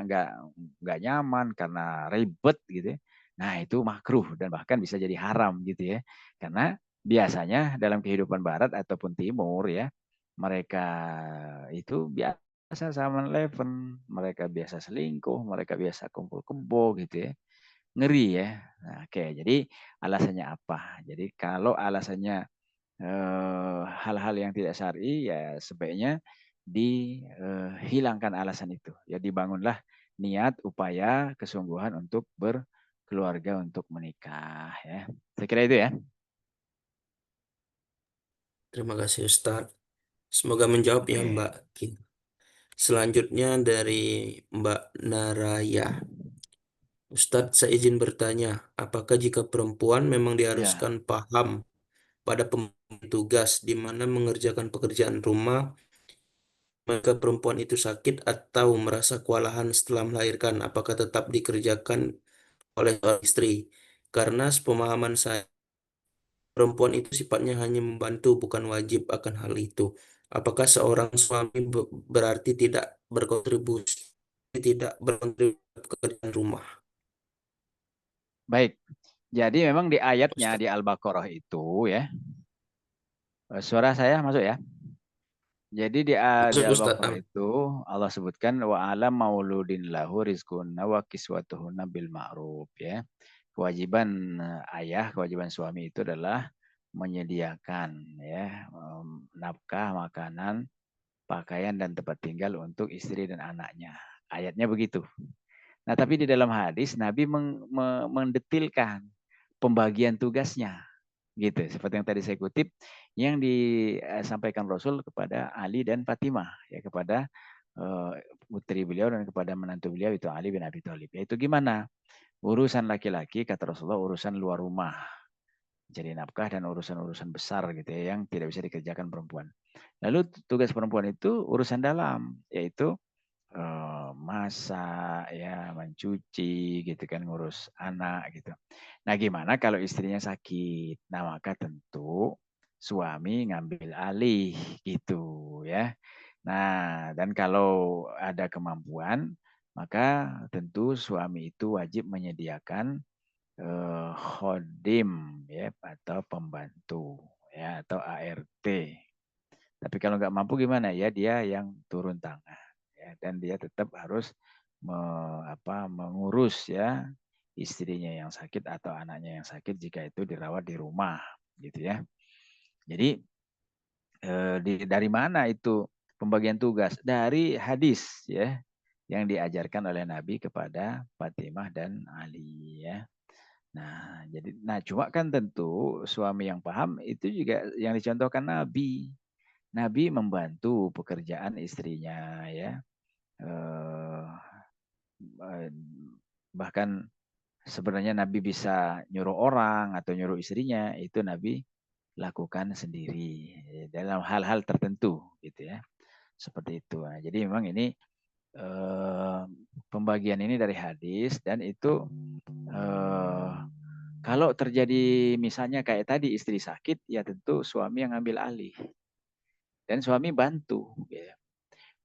nggak nyaman, karena ribet gitu ya. Nah, itu makruh dan bahkan bisa jadi haram gitu ya. Karena biasanya dalam kehidupan barat ataupun timur ya, mereka itu biasa sama Eleven, mereka biasa selingkuh, mereka biasa kumpul kebo gitu ya. Ngeri ya. Nah, oke, jadi alasannya apa? Jadi kalau alasannya hal-hal yang tidak syar'i ya sebaiknya dihilangkan alasan itu. Ya dibangunlah niat, upaya, kesungguhan untuk berkeluarga, untuk menikah ya. Saya kira itu ya. Terima kasih Ustadz. Semoga menjawab ya Oke. Mbak. Selanjutnya dari Mbak Naraya. Ustadz, saya izin bertanya, apakah jika perempuan memang Ya. diharuskan paham pada tugas di mana mengerjakan pekerjaan rumah, maka perempuan itu sakit atau merasa kewalahan setelah melahirkan, apakah tetap dikerjakan oleh seorang istri? Karena sepemahaman saya, perempuan itu sifatnya hanya membantu, bukan wajib akan hal itu. Apakah seorang suami berarti tidak berkontribusi ke pekerjaan rumah? Baik. Jadi memang di ayatnya Ustaz. di Al-Baqarah itu ya. Suara saya masuk ya. Jadi di Maksud Ustaz, Al-Baqarah itu Allah sebutkan wa alam mauludin lahu rizqunna wa kiswatuhunna bil ma'ruf ya. Kewajiban ayah, kewajiban suami itu adalah menyediakan ya nafkah, makanan, pakaian dan tempat tinggal untuk istri dan anaknya. Ayatnya begitu. Nah, tapi di dalam hadis Nabi mendetilkan pembagian tugasnya, gitu. Seperti yang tadi saya kutip, yang disampaikan Rasul kepada Ali dan Fatimah, ya, kepada putri beliau dan kepada menantu beliau itu Ali bin Abi Thalib. Yaitu gimana? Urusan laki-laki kata Rasulullah urusan luar rumah, jadi nafkah dan urusan-urusan besar gitu ya yang tidak bisa dikerjakan perempuan. Lalu tugas perempuan itu urusan dalam, yaitu masak, ya, mencuci, gitu kan, ngurus anak gitu. Nah, gimana kalau istrinya sakit? Nah, maka tentu suami ngambil alih gitu ya. Nah, dan kalau ada kemampuan, maka tentu suami itu wajib menyediakan khodim ya atau pembantu ya atau ART. Tapi kalau nggak mampu gimana ya, dia yang turun tangan ya, dan dia tetap harus mengurus ya istrinya yang sakit atau anaknya yang sakit jika itu dirawat di rumah gitu ya. Jadi dari mana itu pembagian tugas? Dari hadis ya yang diajarkan oleh Nabi kepada Fatimah dan Ali ya. Nah, cuma kan tentu suami yang paham itu juga yang dicontohkan Nabi. Nabi membantu pekerjaan istrinya ya. Bahkan sebenarnya Nabi bisa nyuruh orang atau nyuruh istrinya, itu Nabi lakukan sendiri dalam hal-hal tertentu gitu ya. Seperti itu. Nah, jadi memang ini pembagian ini dari hadis, dan itu kalau terjadi misalnya kayak tadi istri sakit, ya tentu suami yang ambil alih. Dan suami bantu. Ya.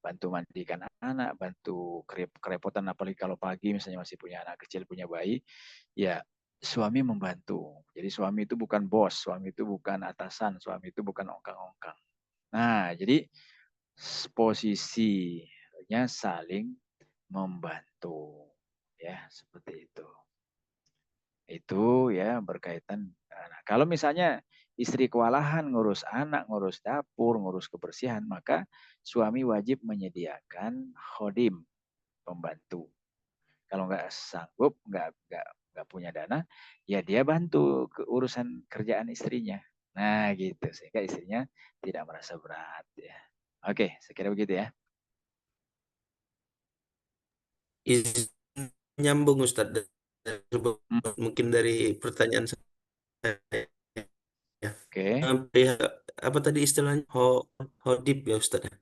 Bantu mandikan anak, bantu kerepotan, apalagi kalau pagi misalnya masih punya anak kecil, punya bayi, ya suami membantu. Jadi suami itu bukan bos, suami itu bukan atasan, suami itu bukan ongkang-ongkang. Nah, jadi posisinya saling membantu. Ya, seperti itu. Itu ya berkaitan. Nah, kalau misalnya istri kewalahan ngurus anak, ngurus dapur, ngurus kebersihan, maka suami wajib menyediakan khodim, pembantu. Kalau nggak sanggup, nggak punya dana, ya dia bantu ke urusan kerjaan istrinya. Nah gitu, sehingga istrinya tidak merasa berat ya. Oke, sekira begitu ya. Nyambung Ustadz. Hmm, Mungkin dari pertanyaan saya. Oke, Apa tadi istilahnya? Hodip ya Ustadz.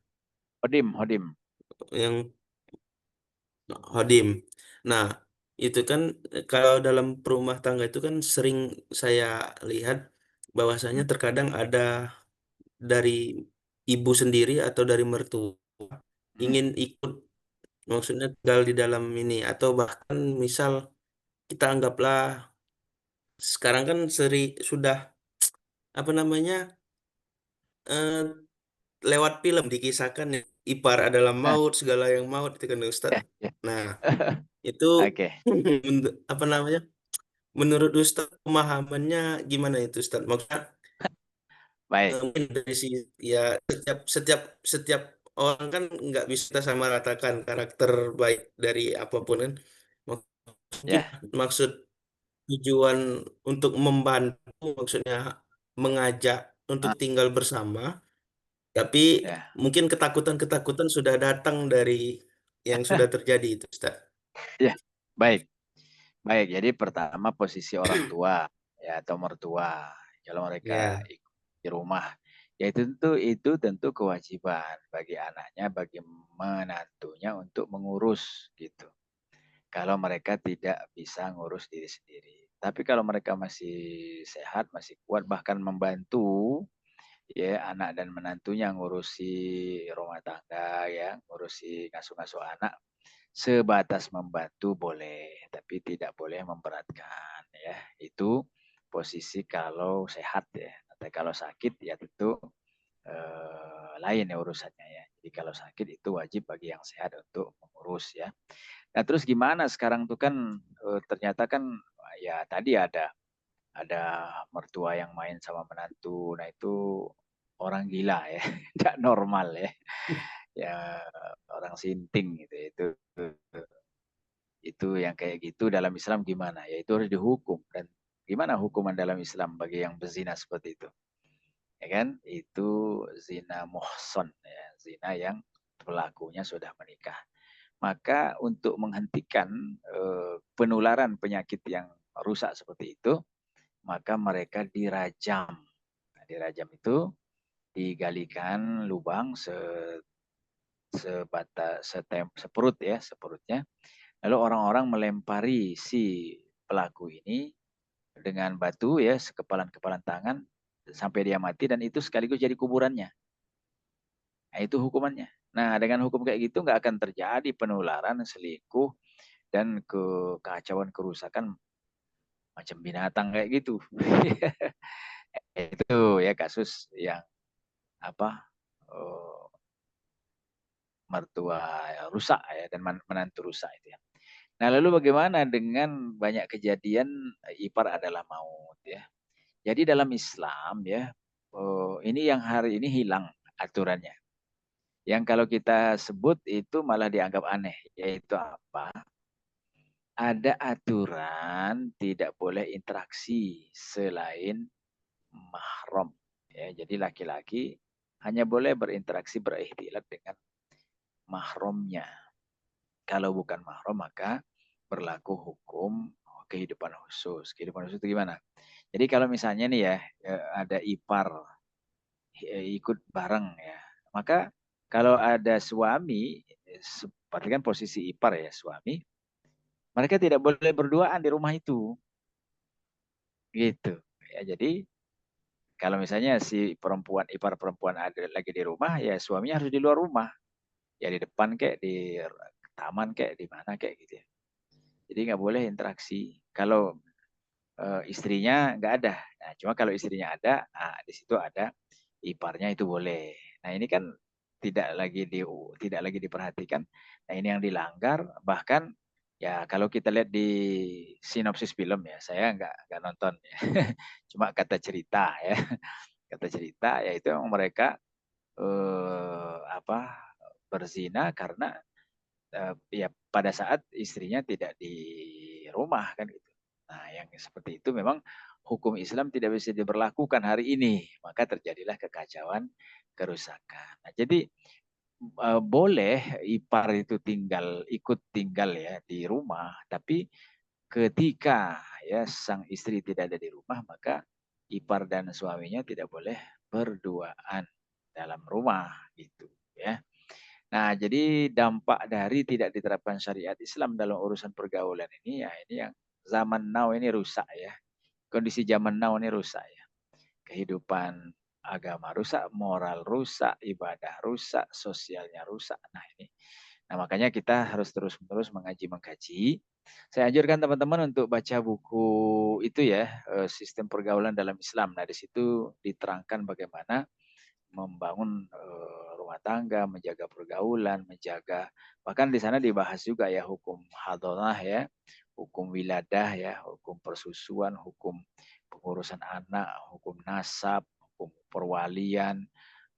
khodim, khodim. Yang Hodim. Nah, itu kan kalau dalam perumah tangga itu kan sering saya lihat bahwasanya Hmm, terkadang ada dari ibu sendiri atau dari mertua hmm, ingin ikut, maksudnya tinggal di dalam ini, atau bahkan misal kita anggaplah sekarang kan sudah apa namanya, eh, lewat film dikisahkan ya, ipar adalah nah, maut, segala yang maut itu kan Ustadz. ya, ya. Nah, itu Oke, apa namanya? Menurut Ustadz pemahamannya gimana itu Ustadz? Maksudnya baik. mungkin dari sisi ya setiap setiap setiap orang kan nggak bisa sama ratakan karakter baik dari apapun kan. Mungkin Ya, maksud tujuan untuk membantu, maksudnya mengajak untuk ah, tinggal bersama, tapi ya, mungkin ketakutan-ketakutan sudah datang dari yang sudah terjadi itu Ustadz. ya. Baik. Baik, jadi pertama posisi orang tua ya atau mertua. Kalau mereka Ya, ikut di rumah, ya itu tentu kewajiban bagi anaknya, bagi menantunya untuk mengurus gitu. Kalau mereka tidak bisa ngurus diri sendiri. Tapi kalau mereka masih sehat, masih kuat, bahkan membantu ya anak dan menantunya ngurusi rumah tangga ya, ngurusi ngasuh-ngasuh anak, sebatas membantu boleh, tapi tidak boleh memberatkan ya. Itu posisi kalau sehat ya. Tapi kalau sakit ya tentu lain ya urusannya ya. Jadi kalau sakit itu wajib bagi yang sehat untuk mengurus ya. Nah terus gimana sekarang tuh kan ternyata kan ya tadi ada mertua yang main sama menantu. Nah itu orang gila ya, tidak normal ya. Ya orang sinting gitu itu itu yang kayak gitu dalam Islam gimana? Ya itu harus dihukum. Dan gimana hukuman dalam Islam bagi yang berzina seperti itu? Ya kan? Itu zina muhson, ya, zina yang pelakunya sudah menikah. Maka untuk menghentikan penularan penyakit yang rusak seperti itu, maka mereka dirajam. Nah, dirajam itu digalikan lubang seperut ya, seperutnya. Lalu orang-orang melempari si pelaku ini dengan batu ya, sekepalan-kepalan tangan sampai dia mati, dan itu sekaligus jadi kuburannya. Nah, itu hukumannya. Nah, dengan hukum kayak gitu nggak akan terjadi penularan, selingkuh, dan kekacauan, kerusakan macam binatang kayak gitu. Itu ya kasus yang apa, mertua rusak ya, dan menantu rusak itu ya. Nah, lalu bagaimana dengan banyak kejadian ipar adalah maut ya. Jadi dalam Islam ya, ini yang hari ini hilang aturannya. Yang kalau kita sebut itu malah dianggap aneh, yaitu apa? Ada aturan tidak boleh interaksi selain mahram. Ya, jadi laki-laki hanya boleh berinteraksi, berikhtilat dengan mahramnya. Kalau bukan mahram maka berlaku hukum kehidupan khusus. Kehidupan khusus itu gimana? Jadi kalau misalnya nih ya, ada ipar ikut bareng ya, maka kalau ada suami, seperti kan posisi ipar ya, suami, mereka tidak boleh berduaan di rumah itu, gitu. Ya, jadi kalau misalnya si perempuan, ipar perempuan ada lagi di rumah, ya suaminya harus di luar rumah, ya di depan kayak di taman kayak di mana kayak gitu ya. Jadi nggak boleh interaksi. Kalau istrinya nggak ada, nah cuma kalau istrinya ada, nah, di situ ada iparnya itu boleh. Nah ini kan tidak lagi diperhatikan. Nah ini yang dilanggar. Bahkan ya kalau kita lihat di sinopsis film ya, saya nggak nonton ya, cuma kata cerita ya, kata cerita yaitu mereka berzina karena ya pada saat istrinya tidak di rumah kan gitu. Nah, yang seperti itu memang hukum Islam tidak bisa diberlakukan hari ini, maka terjadilah kekacauan, kerusakan. Nah, jadi boleh ipar itu ikut tinggal ya di rumah, tapi ketika ya sang istri tidak ada di rumah, maka ipar dan suaminya tidak boleh berduaan dalam rumah gitu ya. Nah, jadi dampak dari tidak diterapkan syariat Islam dalam urusan pergaulan ini, ya ini yang zaman now ini rusak ya. Kondisi zaman now ini rusak ya. Kehidupan agama rusak, moral rusak, ibadah rusak, sosialnya rusak. Nah ini. Nah makanya kita harus terus-menerus mengkaji. Saya anjurkan teman-teman untuk baca buku itu ya, Sistem Pergaulan dalam Islam. Nah di situ diterangkan bagaimana membangun rumah tangga, menjaga pergaulan, bahkan di sana dibahas juga ya hukum hadonah ya, hukum wiladah ya, hukum persusuan, hukum pengurusan anak, hukum nasab, hukum perwalian,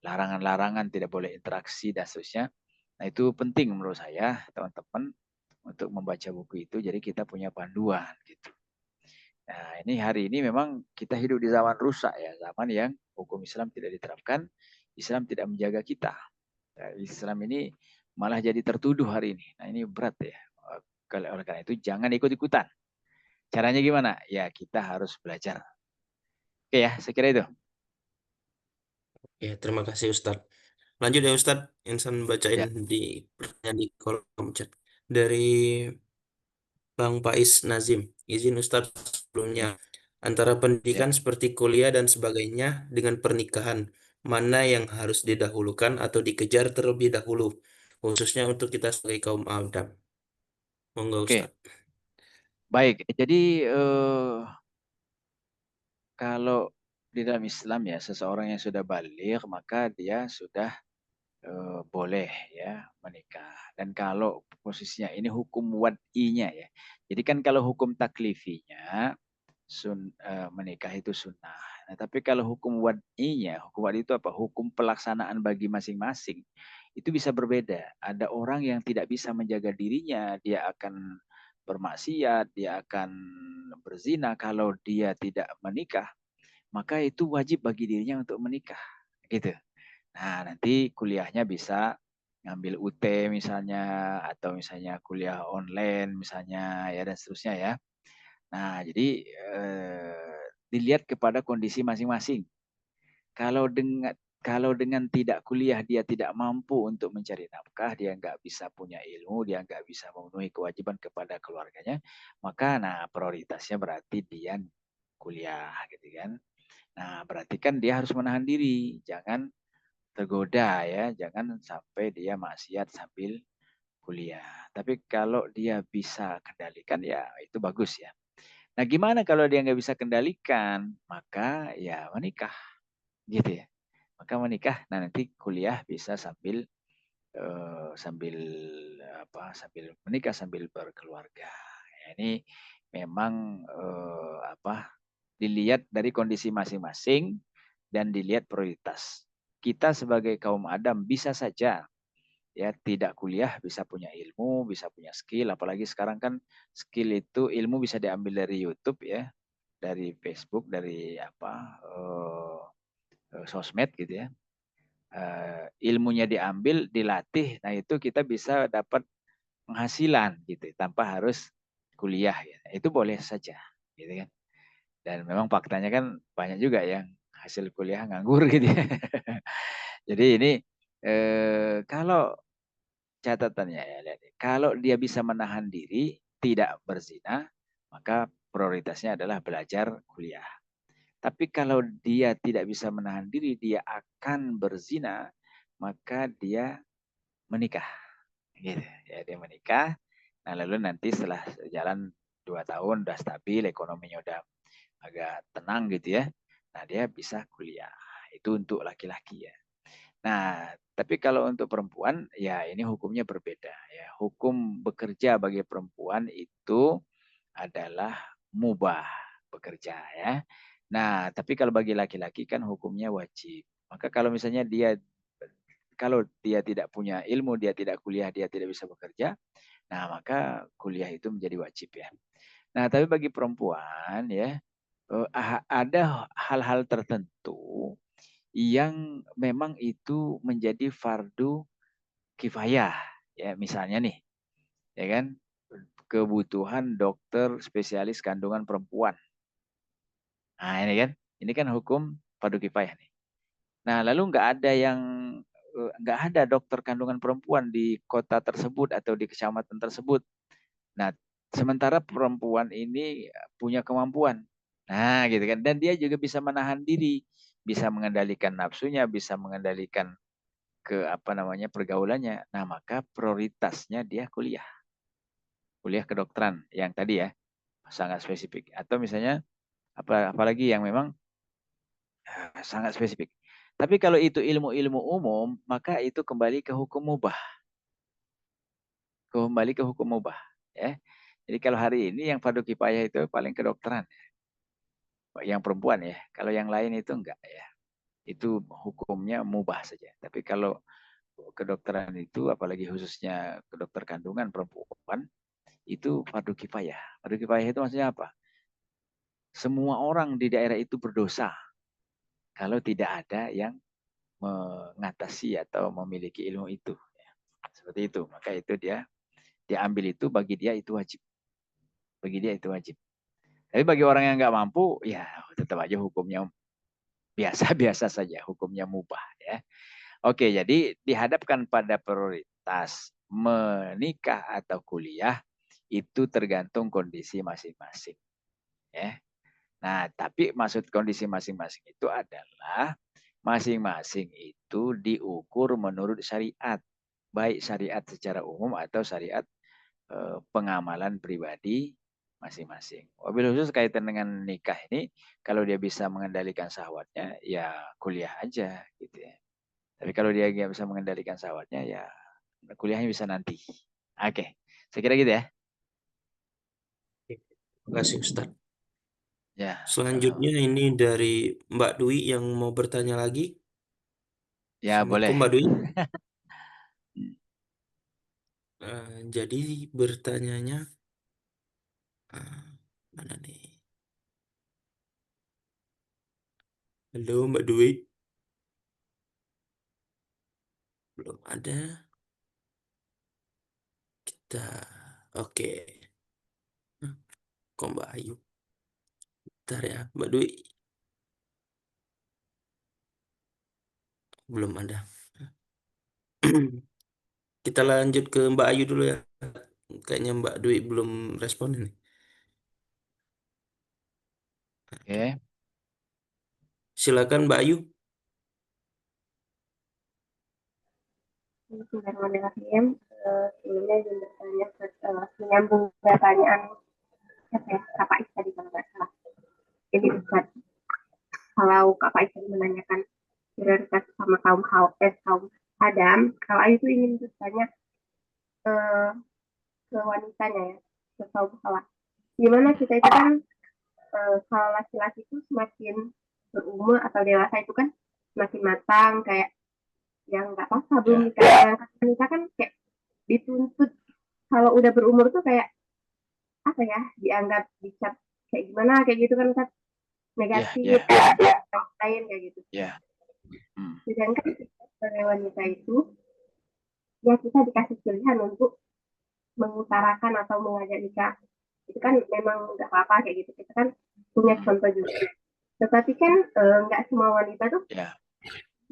larangan-larangan tidak boleh interaksi dan seterusnya. Nah itu penting menurut saya teman-teman untuk membaca buku itu, jadi kita punya panduan gitu. Nah ini hari ini memang kita hidup di zaman rusak ya, zaman yang hukum Islam tidak diterapkan, Islam tidak menjaga kita. Ya, Islam ini malah jadi tertuduh hari ini. Nah ini berat ya. Oleh karena itu jangan ikut-ikutan. Caranya gimana? Ya kita harus belajar. Oke ya, saya kira itu. Ya, terima kasih Ustadz. Lanjut ya Ustadz, Insan bacain Ya, di kolom chat. Dari Bang Pais Nazim, izin Ustadz sebelumnya. Antara ya. pendidikan seperti kuliah dan sebagainya dengan pernikahan, mana yang harus didahulukan atau dikejar terlebih dahulu, khususnya untuk kita sebagai kaum Adam. Monggo Oke, Ustadz. baik. Jadi kalau di dalam Islam ya, seseorang yang sudah balik maka dia sudah boleh ya menikah. Dan kalau posisinya ini hukum wad'inya ya. Jadi kan kalau hukum taklifinya menikah itu sunnah. Nah, tapi kalau hukum wad'inya, hukum wad'i itu apa? Hukum pelaksanaan bagi masing-masing. Itu bisa berbeda. Ada orang yang tidak bisa menjaga dirinya, dia akan bermaksiat, dia akan berzina kalau dia tidak menikah, maka itu wajib bagi dirinya untuk menikah, gitu. Nah, nanti kuliahnya bisa ngambil UT misalnya, atau misalnya kuliah online misalnya, ya dan seterusnya ya. Nah, jadi dilihat kepada kondisi masing-masing. Kalau dengan tidak kuliah dia tidak mampu untuk mencari nafkah, dia nggak bisa punya ilmu, dia nggak bisa memenuhi kewajiban kepada keluarganya, maka nah prioritasnya berarti dia kuliah, gitu kan. Nah, berarti kan dia harus menahan diri, jangan tergoda ya, jangan sampai dia maksiat sambil kuliah. Tapi kalau dia bisa kendalikan ya itu bagus ya. Nah, gimana kalau dia nggak bisa kendalikan? Maka ya menikah, gitu ya. Maka menikah, nah nanti kuliah bisa sambil sambil sambil menikah sambil berkeluarga. Ya, ini memang dilihat dari kondisi masing-masing dan dilihat prioritas. Kita sebagai kaum Adam bisa saja ya tidak kuliah, bisa punya ilmu, bisa punya skill, apalagi sekarang kan skill itu ilmu bisa diambil dari YouTube ya, dari Facebook, dari sosmed gitu ya. Ilmunya diambil, dilatih, nah itu kita bisa dapat penghasilan gitu tanpa harus kuliah ya. Itu boleh saja gitu kan. Dan memang faktanya kan banyak juga yang hasil kuliah nganggur gitu ya. Jadi ini kalau catatannya ya, kalau dia bisa menahan diri, tidak berzina, maka prioritasnya adalah belajar kuliah. Tapi kalau dia tidak bisa menahan diri, dia akan berzina, maka dia menikah. Gitu. Ya, dia menikah. Nah, lalu nanti setelah jalan 2 tahun udah stabil, ekonominya udah agak tenang gitu ya. Nah, dia bisa kuliah. Itu untuk laki-laki ya. Nah, tapi kalau untuk perempuan ya ini hukumnya berbeda ya. Hukum bekerja bagi perempuan itu adalah mubah bekerja ya. Nah, tapi kalau bagi laki-laki kan hukumnya wajib. Maka kalau dia tidak punya ilmu, dia tidak kuliah, dia tidak bisa bekerja, nah maka kuliah itu menjadi wajib ya. Nah, tapi bagi perempuan ya ada hal-hal tertentu yang memang itu menjadi fardu kifayah ya, misalnya nih ya kan, kebutuhan dokter spesialis kandungan perempuan. Nah, ini kan hukum fardu kifayah nih. Nah, lalu nggak ada dokter kandungan perempuan di kota tersebut atau di kecamatan tersebut. Nah, sementara perempuan ini punya kemampuan. Nah, gitu kan. Dan dia juga bisa menahan diri, bisa mengendalikan nafsunya, bisa mengendalikan pergaulannya. Nah, maka prioritasnya dia kuliah. Kuliah kedokteran yang tadi ya, sangat spesifik. Atau misalnya apalagi yang memang sangat spesifik. Tapi kalau itu ilmu-ilmu umum, maka itu kembali ke hukum mubah. Kembali ke hukum mubah. Ya. Jadi kalau hari ini yang fardu kifayah itu paling kedokteran. Yang perempuan ya. Kalau yang lain itu enggak ya. Itu hukumnya mubah saja. Tapi kalau kedokteran itu, apalagi khususnya kedokter kandungan perempuan, itu fardu kifayah. Fardu kifayah itu maksudnya apa? Semua orang di daerah itu berdosa kalau tidak ada yang mengatasi atau memiliki ilmu itu. Seperti itu. Maka itu dia ambil itu, bagi dia itu wajib. Bagi dia itu wajib. Tapi bagi orang yang nggak mampu, ya tetap aja hukumnya biasa-biasa saja. Hukumnya mubah. Ya. Oke, jadi dihadapkan pada prioritas menikah atau kuliah, itu tergantung kondisi masing-masing. Ya. Nah, tapi maksud kondisi masing-masing itu adalah masing-masing itu diukur menurut syariat. Baik syariat secara umum atau syariat pengamalan pribadi masing-masing. Wabil khusus kaitan dengan nikah ini, kalau dia bisa mengendalikan syahwatnya, ya kuliah aja gitu ya. Tapi kalau dia nggak bisa mengendalikan syahwatnya, ya kuliahnya bisa nanti. Oke, saya kira gitu ya. Terima kasih Ustaz. Ya, Selanjutnya ini dari Mbak Dwi yang mau bertanya lagi. ya Assalamualaikum boleh. Mbak Dwi. Jadi bertanyanya, Mana nih? Halo Mbak Dwi, belum ada. Kita, oke. Kok Mbak Ayu? Bentar ya, Mbak Dwi, belum ada. Kita lanjut ke Mbak Ayu dulu ya. Kayaknya Mbak Dwi belum respon ini. Oke. Silakan Mbak Ayu. Bismillahirrahmanirrahim. Sebelumnya izin bertanya, menyambung pertanyaan Kak Faiz tadi kalau nggak salah. Jadi Ustaz, kalau Kak Faiz tadi menanyakan prioritas sama kaum Adam, kalau Ayu itu ingin bertanya eh, ke wanitanya ya, ke kaum Hawa. Gimana kita itu kan kalau laki-laki itu semakin berumur atau dewasa itu kan semakin matang, kayak yang nggak apa-apa belum Ya. nikah. Yang nikah kan kayak dituntut kalau udah berumur tuh kayak apa ya, dianggap dicap kayak gimana kayak gitu kan Ustaz, negatif, lain kayak gitu. Ya. Sedangkan sebagai wanita itu ya kita dikasih pilihan untuk mengutarakan atau mengajak nikah, itu kan memang nggak apa-apa kayak gitu, kita kan punya contoh juga. Tetapi kan nggak semua wanita tuh Ya.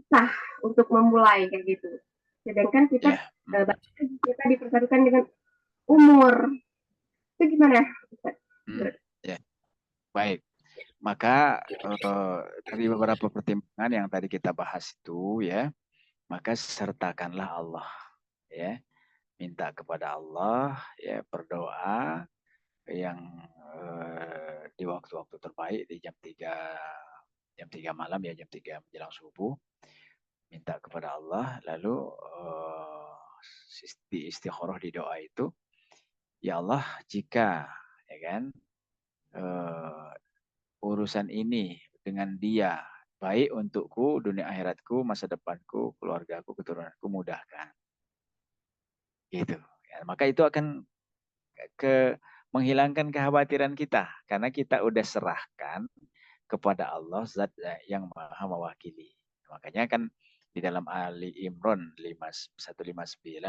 sah untuk memulai kayak gitu. Sedangkan kita kita dipertaruhkan dengan umur. Itu gimana? Ya. Baik. Maka dari beberapa pertimbangan yang tadi kita bahas itu ya, maka sertakanlah Allah ya. Minta kepada Allah ya, berdoa yang di waktu-waktu terbaik di jam 3 malam ya, jam 3 menjelang subuh. Minta kepada Allah, lalu di istikharah di doa itu, ya Allah, jika ya kan urusan ini dengan dia baik untukku, dunia akhiratku, masa depanku, keluargaku, keturunanku, mudahkan. Gitu. Ya, maka itu akan menghilangkan kekhawatiran kita karena kita udah serahkan kepada Allah zat yang maha mewakili. Makanya kan di dalam Ali Imran 159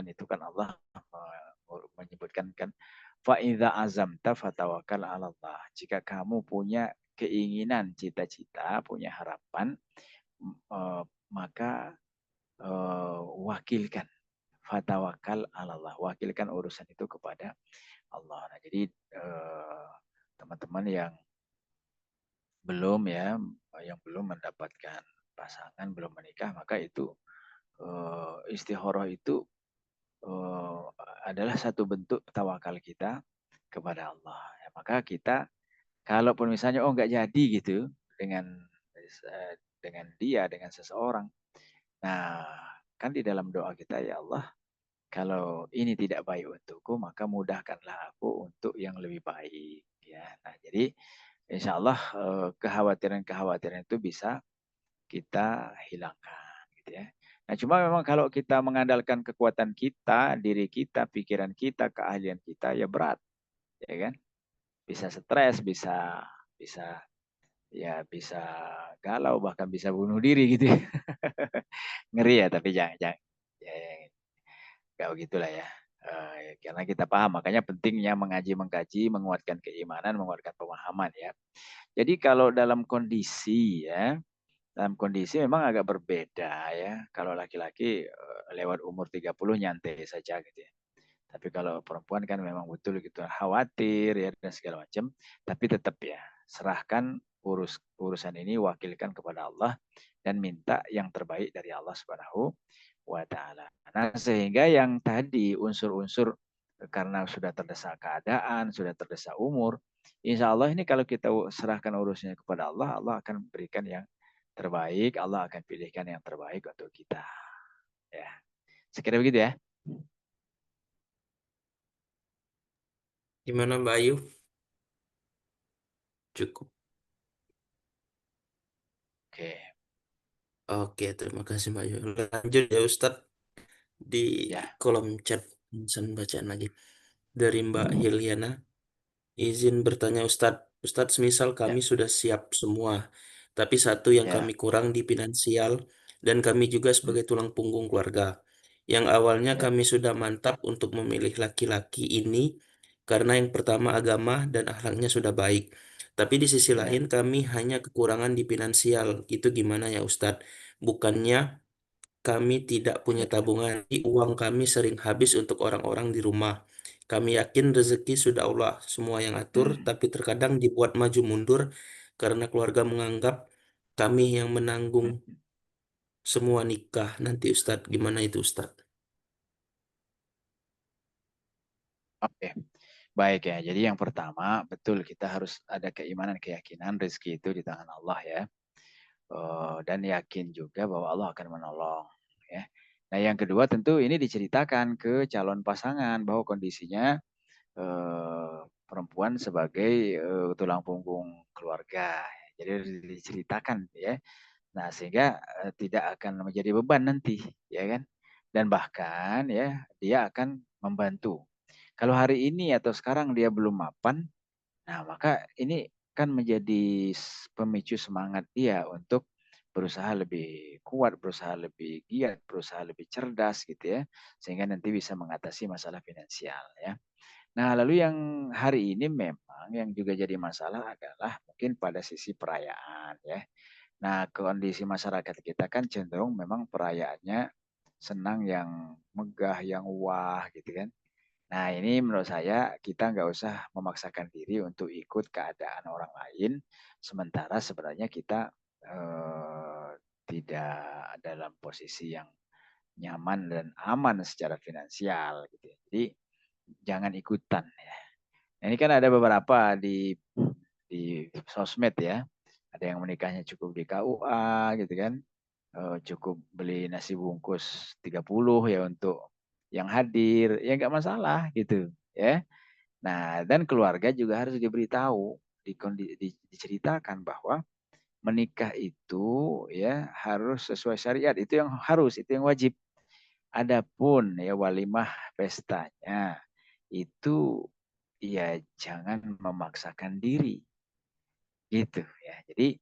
itu kan Allah menyebutkan kan fa idza azamta fatawakkal 'ala Allah. Jika kamu punya keinginan, cita-cita, punya harapan, maka wakilkan, fatawakal 'ala Allah. Wakilkan urusan itu kepada Allah. Nah, jadi teman-teman yang belum mendapatkan pasangan, belum menikah, maka itu istikharah itu adalah satu bentuk tawakal kita kepada Allah. Ya, maka kita kalaupun misalnya nggak jadi gitu dengan seseorang. Nah, kan di dalam doa kita, ya Allah, kalau ini tidak baik untukku, maka mudahkanlah aku untuk yang lebih baik. Ya, nah jadi insya Allah kekhawatiran-kekhawatiran itu bisa kita hilangkan, gitu ya. Nah, cuma memang kalau kita mengandalkan kekuatan kita, diri kita, pikiran kita, keahlian kita, ya berat, ya kan? Bisa stres, bisa galau, bahkan bisa bunuh diri gitu. Ngeri ya, tapi jangan ya, nggak begitulah ya. Karena kita paham, makanya pentingnya mengkaji, menguatkan keimanan, menguatkan pemahaman ya. Jadi kalau dalam kondisi memang agak berbeda ya. Kalau laki-laki lewat umur 30 nyantai saja gitu ya. Tapi kalau perempuan kan memang betul gitu, khawatir ya dan segala macam. Tapi tetap ya, serahkan urusan ini, wakilkan kepada Allah dan minta yang terbaik dari Allah Subhanahu wa taala. Nah, sehingga yang tadi unsur-unsur karena sudah terdesak keadaan, sudah terdesak umur, insya Allah ini kalau kita serahkan urusnya kepada Allah, Allah akan berikan yang terbaik, Allah akan pilihkan yang terbaik untuk kita. Ya, sekira begitu ya. Gimana Mbak Ayu? Cukup. Oke. Oke, terima kasih Mbak Ayu. Lanjut ya Ustadz di Ya. kolom chat insan bacaan lagi dari Mbak Hiliana. Izin bertanya Ustadz. Ustadz, semisal Ya, kami sudah siap semua, tapi satu yang ya. kami kurang di finansial, dan kami juga Hmm, sebagai tulang punggung keluarga. Yang awalnya ya, kami sudah mantap untuk memilih laki-laki ini, karena yang pertama agama dan akhlaknya sudah baik. Tapi di sisi ya. lain kami hanya kekurangan di finansial. Itu gimana ya Ustadz? Bukannya kami tidak punya Ya. tabungan, uang kami sering habis untuk orang-orang di rumah. Kami yakin rezeki sudah Allah semua yang atur, tapi terkadang dibuat maju mundur karena keluarga menganggap kami yang menanggung semua nikah. Nanti Ustadz, gimana itu Ustadz? Oke, baik ya. Jadi yang pertama, betul kita harus ada keimanan, keyakinan rezeki itu di tangan Allah ya. Dan yakin juga bahwa Allah akan menolong ya. Nah, yang kedua tentu ini diceritakan ke calon pasangan bahwa kondisinya perempuan sebagai tulang punggung keluarga. Jadi diceritakan ya. Nah, sehingga tidak akan menjadi beban nanti, ya kan? Dan bahkan ya, dia akan membantu. Kalau hari ini atau sekarang dia belum mapan, nah maka ini kan menjadi pemicu semangat dia untuk berusaha lebih kuat, berusaha lebih giat, berusaha lebih cerdas gitu ya, sehingga nanti bisa mengatasi masalah finansial ya. Nah, lalu yang hari ini memang yang juga jadi masalah adalah mungkin pada sisi perayaan ya. Nah, kondisi masyarakat kita kan cenderung memang perayaannya senang yang megah, yang wah gitu kan. Nah, ini menurut saya kita nggak usah memaksakan diri untuk ikut keadaan orang lain, sementara sebenarnya kita tidak dalam posisi yang nyaman dan aman secara finansial gitu ya. Jadi jangan ikutan ya. Nah, ini kan ada beberapa di sosmed ya. Ada yang menikahnya cukup di KUA gitu kan. Cukup beli nasi bungkus 30 ya untuk yang hadir, ya nggak masalah gitu ya. Nah, dan keluarga juga harus diberitahu, diceritakan bahwa menikah itu ya harus sesuai syariat, itu yang harus, itu yang wajib. Adapun ya walimah pestanya itu ya jangan memaksakan diri gitu ya. Jadi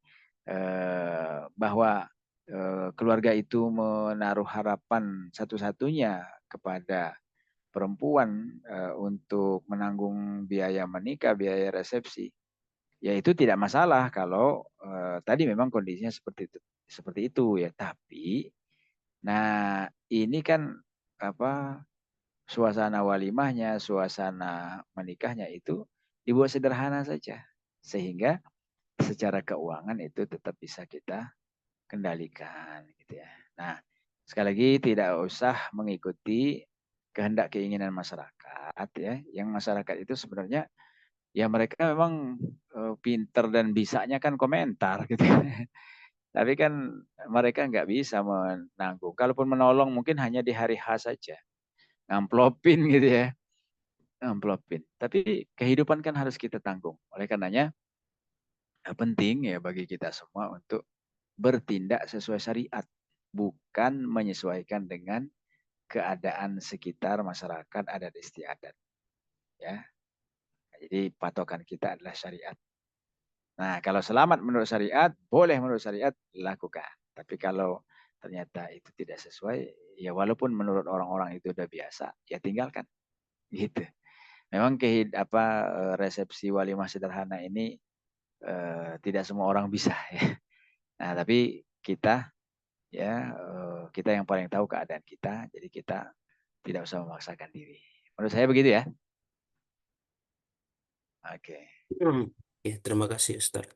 bahwa keluarga itu menaruh harapan satu-satunya kepada perempuan untuk menanggung biaya menikah, biaya resepsi, ya itu tidak masalah kalau tadi memang kondisinya seperti itu ya. Tapi, nah ini kan apa suasana walimahnya, suasana menikahnya itu dibuat sederhana saja, sehingga secara keuangan itu tetap bisa kita kendalikan gitu ya. Nah, sekali lagi tidak usah mengikuti kehendak keinginan masyarakat ya. Yang masyarakat itu sebenarnya ya mereka memang pinter dan bisanya kan komentar gitu. Tapi kan mereka nggak bisa menanggung. Kalaupun menolong mungkin hanya di hari H saja. Ngamplopin gitu ya. Ngamplopin. Tapi kehidupan kan harus kita tanggung. Oleh karenanya penting ya bagi kita semua untuk bertindak sesuai syariat, bukan menyesuaikan dengan keadaan sekitar masyarakat adat istiadat. Ya, jadi patokan kita adalah syariat. Nah, kalau selamat menurut syariat, boleh menurut syariat lakukan. Tapi kalau ternyata itu tidak sesuai, ya walaupun menurut orang-orang itu udah biasa, ya tinggalkan. Gitu. Memang resepsi walimah sederhana ini tidak semua orang bisa ya. Nah, tapi kita ya kita yang paling tahu keadaan kita, jadi kita tidak usah memaksakan diri. Menurut saya begitu ya. Oke. Hmm. Ya, terima kasih Ustadz.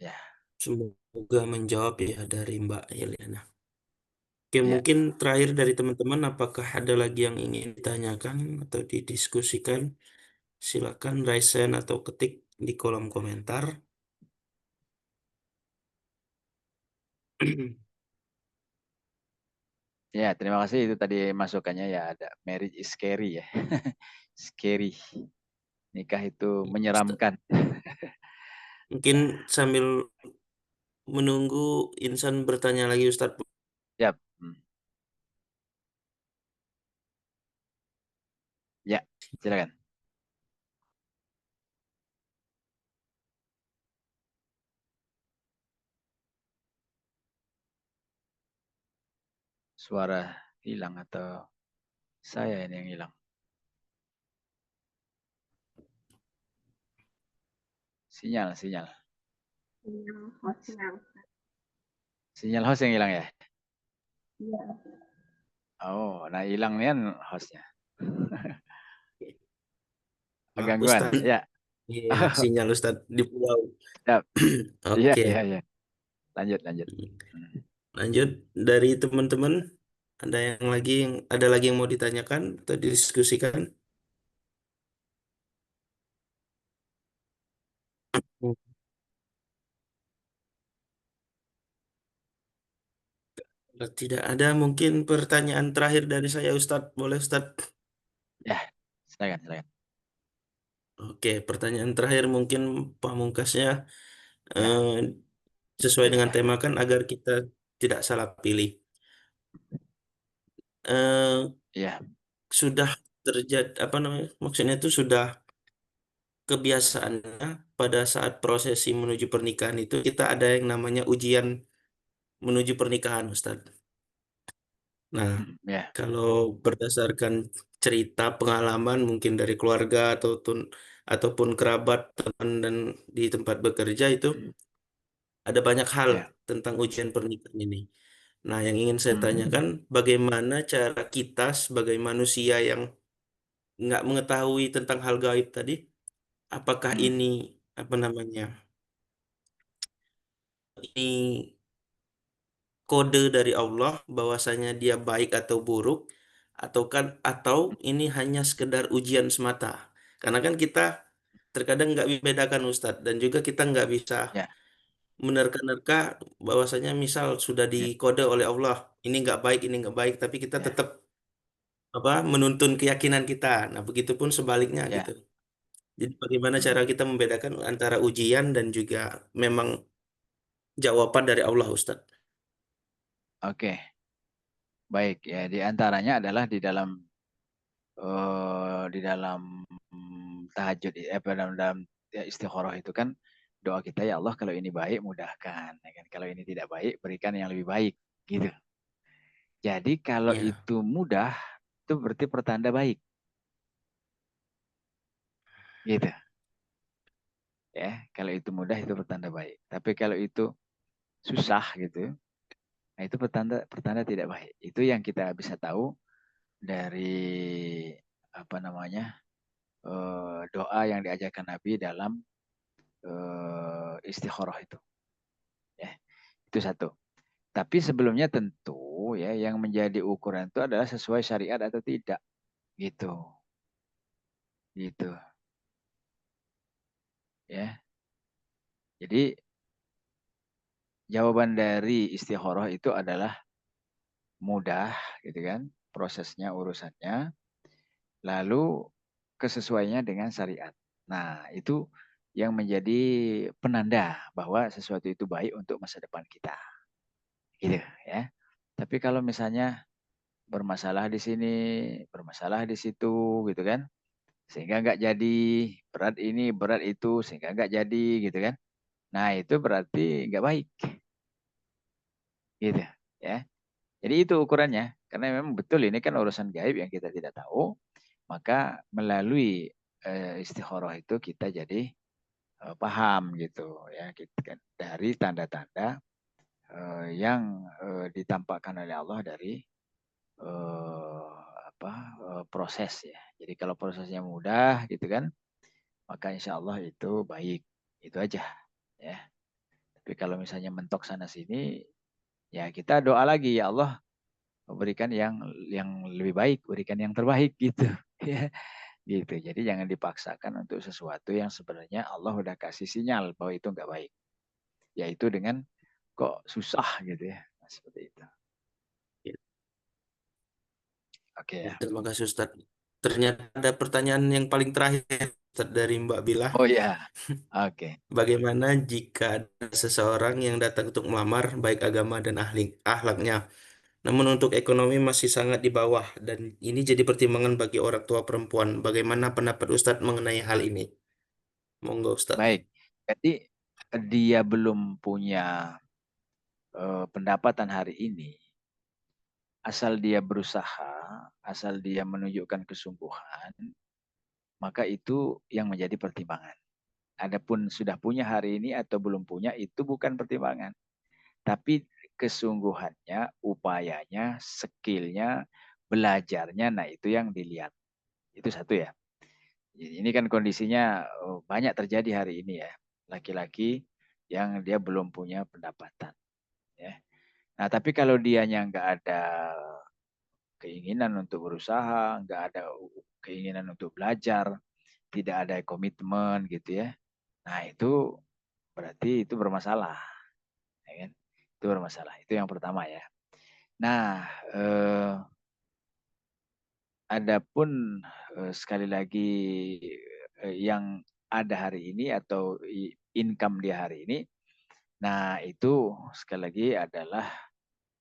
Ya, Semoga menjawab ya dari Mbak Eliana. Oke, ya. mungkin terakhir dari teman-teman, apakah ada lagi yang ingin ditanyakan atau didiskusikan? Silakan raise hand atau ketik di kolom komentar. Ya, terima kasih itu tadi masukannya ya ada marriage is scary ya. Scary. Nikah itu Ustaz, menyeramkan. mungkin sambil menunggu Insan bertanya lagi Ustadz. Ya. Ya, silakan. suara hilang atau saya ini yang hilang? Sinyal. Sinyal hostnya. Sinyal host yang hilang ya? Iya. Oh, nah hilang nih kan hostnya. Maaf Gangguan, Ustadz. ya. Iya, sinyal Ustadz di pulau. Siap. Iya, Oke, iya, iya. Lanjut. Hmm. lanjut dari teman-teman. Ada lagi yang mau ditanyakan atau didiskusikan? Kalau tidak ada, mungkin pertanyaan terakhir dari saya, Ustadz. Boleh, Ustadz? Ya, silakan. Oke, pertanyaan terakhir mungkin pamungkasnya Ya, eh, sesuai dengan boleh. tema kan agar kita tidak salah pilih. Eh, Ya. sudah terjadi apa namanya? Maksudnya itu sudah kebiasaannya pada saat prosesi menuju pernikahan itu kita ada yang namanya ujian menuju pernikahan, Ustadz. Nah, Ya. kalau berdasarkan cerita pengalaman mungkin dari keluarga ataupun kerabat teman dan di tempat bekerja itu ada banyak hal Ya. tentang ujian pernikahan ini. Nah, yang ingin saya Hmm. tanyakan bagaimana cara kita sebagai manusia yang nggak mengetahui tentang hal gaib tadi, apakah Hmm. ini apa namanya? Ini kode dari Allah bahwasanya dia baik atau buruk atau ini hanya sekedar ujian semata. Karena kan kita terkadang nggak bedakan Ustadz dan juga kita nggak bisa Ya. menerka-nerka bahwasanya misal sudah Ya. dikode oleh Allah ini nggak baik tapi kita Ya. tetap apa menuntun keyakinan kita. Nah, begitupun sebaliknya gitu. Ya. Jadi bagaimana cara Hmm. kita membedakan antara ujian dan juga memang jawaban dari Allah Ustadz? Oke, baik ya. Di antaranya adalah di dalam tahajud, dalam ya, istikharah itu kan doa kita, ya Allah kalau ini baik mudahkan, ya kan? Kalau ini tidak baik berikan yang lebih baik, gitu. Jadi kalau Ya, itu mudah itu berarti pertanda baik, gitu ya. Kalau itu mudah itu pertanda baik. Tapi kalau itu susah gitu, nah itu pertanda pertanda tidak baik. Itu yang kita bisa tahu dari apa namanya doa yang diajarkan Nabi dalam istikharah itu. Ya, itu satu. Tapi sebelumnya tentu ya yang menjadi ukuran itu adalah sesuai syariat atau tidak, gitu, gitu ya. Jadi jawaban dari istikharah itu adalah mudah, gitu kan, prosesnya, urusannya, lalu kesesuaiannya dengan syariat. Nah, itu yang menjadi penanda bahwa sesuatu itu baik untuk masa depan kita, gitu ya. Tapi kalau misalnya bermasalah di sini, bermasalah di situ, gitu kan, sehingga nggak jadi, berat ini, berat itu, sehingga nggak jadi, gitu kan. Nah, itu berarti nggak baik, gitu ya. Jadi itu ukurannya, karena memang betul ini kan urusan gaib yang kita tidak tahu, maka melalui istikharah itu kita jadi paham gitu ya, dari tanda-tanda yang ditampakkan oleh Allah dari eh, proses ya. Jadi kalau prosesnya mudah gitu kan, maka insya Allah itu baik, itu aja ya. Tapi kalau misalnya mentok sana sini, ya kita doa lagi, ya Allah berikan yang lebih baik, berikan yang terbaik gitu ya, gitu. Jadi jangan dipaksakan untuk sesuatu yang sebenarnya Allah udah kasih sinyal bahwa itu nggak baik, yaitu dengan kok susah gitu ya. Nah, seperti itu. ya. Oke ya. Terima kasih Ustadz. Ternyata ada pertanyaan yang paling terakhir Ustadz, dari Mbak Bila. Oh ya, oke. Bagaimana jika ada seseorang yang datang untuk melamar baik agama dan akhlaknya, namun untuk ekonomi masih sangat di bawah dan ini jadi pertimbangan bagi orang tua perempuan. Bagaimana pendapat Ustadz mengenai hal ini? Monggo Ustadz. Baik. Jadi dia belum punya pendapatan hari ini, asal dia berusaha, asal dia menunjukkan kesungguhan, maka itu yang menjadi pertimbangan. Adapun sudah punya hari ini atau belum punya, itu bukan pertimbangan. Tapi kesungguhannya, upayanya, skillnya, belajarnya, nah itu yang dilihat. Itu satu ya. Ini kan kondisinya banyak terjadi hari ini ya. Laki-laki yang dia belum punya pendapatan. Ya. Nah tapi kalau dianya nggak ada keinginan untuk berusaha, nggak ada keinginan untuk belajar, tidak ada komitmen gitu ya. Nah itu berarti itu bermasalah. Ya kan? Itu bermasalah. Itu yang pertama ya. Nah, adapun sekali lagi yang ada hari ini atau income dia hari ini, nah itu sekali lagi adalah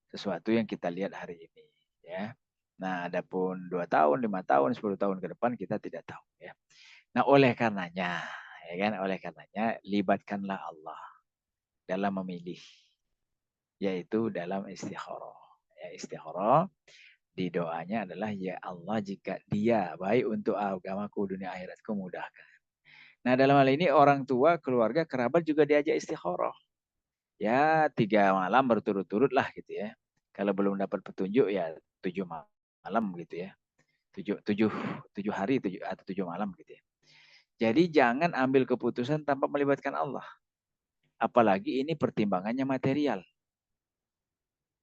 sesuatu yang kita lihat hari ini, ya. Nah, adapun 2 tahun, 5 tahun, 10 tahun ke depan kita tidak tahu, ya. Nah, oleh karenanya, ya kan, oleh karenanya libatkanlah Allah dalam memilih, yaitu dalam istikharah. Ya, istikharah di doanya adalah ya Allah jika dia baik untuk agamaku dunia akhiratku mudahkan. Nah dalam hal ini orang tua, keluarga, kerabat juga diajak istikharah. Ya 3 malam berturut-turut lah gitu ya. Kalau belum dapat petunjuk ya 7 malam gitu ya. 7 hari atau 7 malam gitu ya. Jadi jangan ambil keputusan tanpa melibatkan Allah. Apalagi ini pertimbangannya material.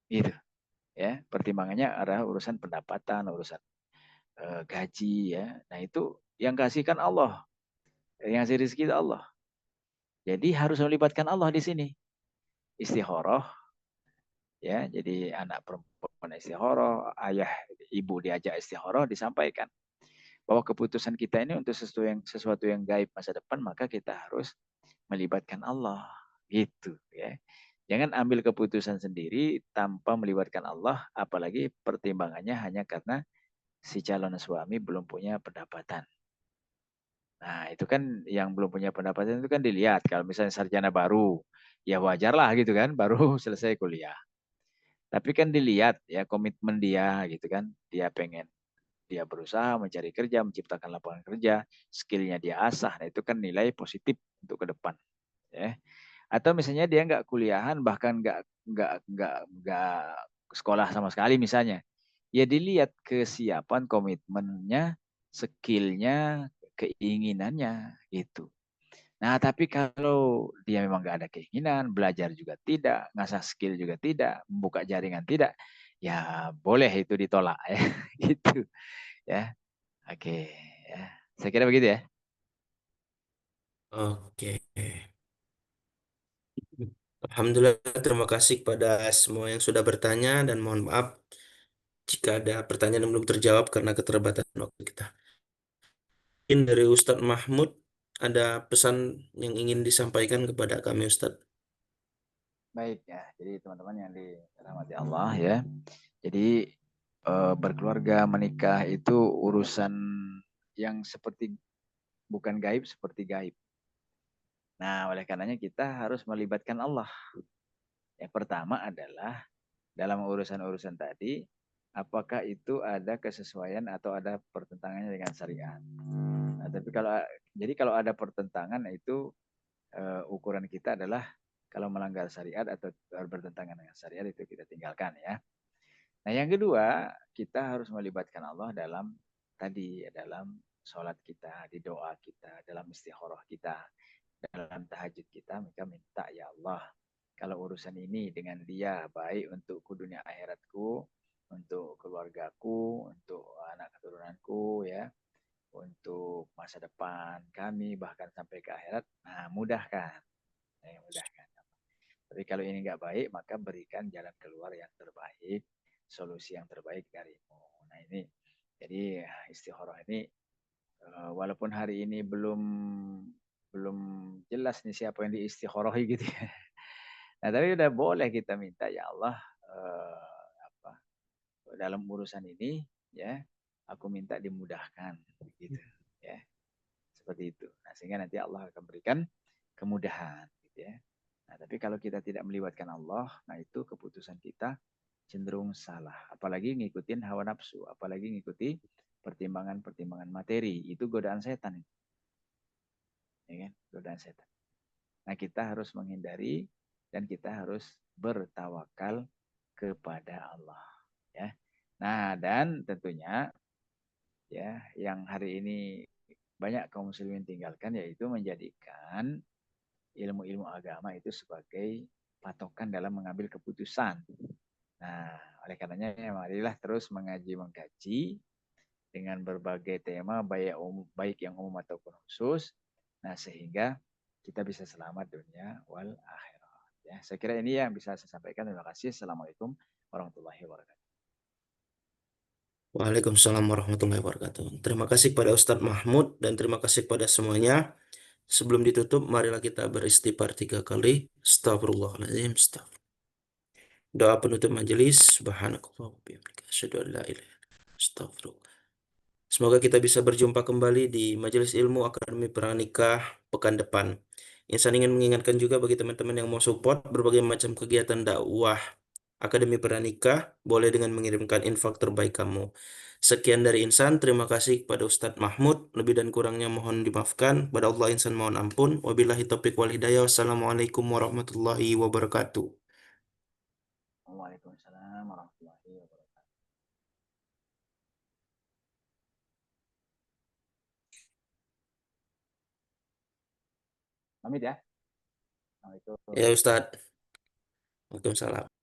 Gitu ya. Pertimbangannya adalah urusan pendapatan, urusan gaji ya. Nah itu yang kasihkan Allah, yang kasih rezeki itu Allah. Jadi harus melibatkan Allah di sini. Istikharah ya, jadi anak perempuan istikharah, ayah ibu diajak istikharah, disampaikan bahwa keputusan kita ini untuk sesuatu yang gaib masa depan, maka kita harus melibatkan Allah gitu ya. Jangan ambil keputusan sendiri tanpa melibatkan Allah, apalagi pertimbangannya hanya karena si calon suami belum punya pendapatan. Nah, itu kan yang belum punya pendapatan itu kan dilihat. Kalau misalnya sarjana baru, ya wajarlah gitu kan, baru selesai kuliah. Tapi kan dilihat ya komitmen dia gitu kan. Dia berusaha mencari kerja, menciptakan lapangan kerja, skillnya dia asah. Nah, itu kan nilai positif untuk ke depan. Ya. Atau misalnya dia nggak kuliahan, bahkan nggak sekolah sama sekali misalnya. Ya dilihat kesiapan, komitmennya, skillnya, keinginannya gitu. Nah, tapi kalau dia memang nggak ada keinginan, belajar juga tidak, ngasah skill juga tidak, membuka jaringan tidak, ya boleh itu ditolak ya, gitu ya. Oke, ya. Saya kira begitu ya. Oke. Alhamdulillah, terima kasih kepada semua yang sudah bertanya dan mohon maaf jika ada pertanyaan yang belum terjawab karena keterbatasan waktu kita. Mungkin dari Ustadz Mahmud ada pesan yang ingin disampaikan kepada kami Ustadz. Baik ya, jadi teman-teman yang dirahmati Allah ya. Jadi berkeluarga, menikah itu urusan yang seperti bukan gaib seperti gaib. Nah, oleh karenanya kita harus melibatkan Allah. Yang pertama adalah dalam urusan-urusan tadi, apakah itu ada kesesuaian atau ada pertentangannya dengan syariat. Nah, tapi kalau ada pertentangan itu ukuran kita adalah kalau melanggar syariat atau bertentangan dengan syariat itu kita tinggalkan ya. Nah, yang kedua, kita harus melibatkan Allah dalam sholat kita, di doa kita, dalam istikharah kita, dalam tahajud kita, maka minta ya Allah, kalau urusan ini dengan dia baik untuk dunia akhiratku, untuk keluargaku, untuk anak keturunanku ya, untuk masa depan kami bahkan sampai ke akhirat, nah mudahkan, mudahkan. Tapi kalau ini nggak baik, maka berikan jalan keluar yang terbaik, solusi yang terbaik darimu. Nah ini, jadi istikharah ini walaupun hari ini belum jelas nih siapa yang diistikharahi gitu ya. Nah tapi udah boleh kita minta ya Allah apa dalam urusan ini ya aku minta dimudahkan gitu ya seperti itu. Nah sehingga nanti Allah akan berikan kemudahan gitu ya. Nah tapi kalau kita tidak melibatkan Allah, nah itu keputusan kita cenderung salah. Apalagi ngikutin hawa nafsu, apalagi ngikuti pertimbangan-pertimbangan materi. Itu godaan setan. Ya kan? Godaan setan. Nah, kita harus menghindari dan kita harus bertawakal kepada Allah. Ya. Nah, dan tentunya ya yang hari ini banyak kaum muslimin tinggalkan yaitu menjadikan ilmu-ilmu agama itu sebagai patokan dalam mengambil keputusan. Nah, oleh karenanya marilah terus mengkaji dengan berbagai tema baik yang umum ataupun khusus. Nah, sehingga kita bisa selamat dunia wal akhirat. Ya, saya kira ini yang bisa saya sampaikan. Terima kasih. Assalamualaikum warahmatullahi wabarakatuh. Waalaikumsalam warahmatullahi wabarakatuh. Terima kasih kepada Ustadz Mahmud dan terima kasih kepada semuanya. Sebelum ditutup, marilah kita beristighfar 3 kali. Astagfirullahaladzim. Doa penutup majelis. Subhanakallah wa bihamdika asyhadu an la ilaha illa anta, astagfirullah. Semoga kita bisa berjumpa kembali di Majelis Ilmu Akademi Pranikah pekan depan. Insan ingin mengingatkan juga bagi teman-teman yang mau support berbagai macam kegiatan dakwah Akademi Pranikah, boleh dengan mengirimkan infak terbaik kamu. Sekian dari Insan, terima kasih kepada Ustadz Mahmud. Lebih dan kurangnya mohon dimaafkan. Pada Allah Insan mohon ampun. Wabillahi taufiq wal hidayah. Wassalamualaikum warahmatullahi wabarakatuh. Waalaikumsalam warahmatullahi wabarakatuh. Pamit ya. Assalamualaikum. Ya Ustadz. Waalaikumsalam.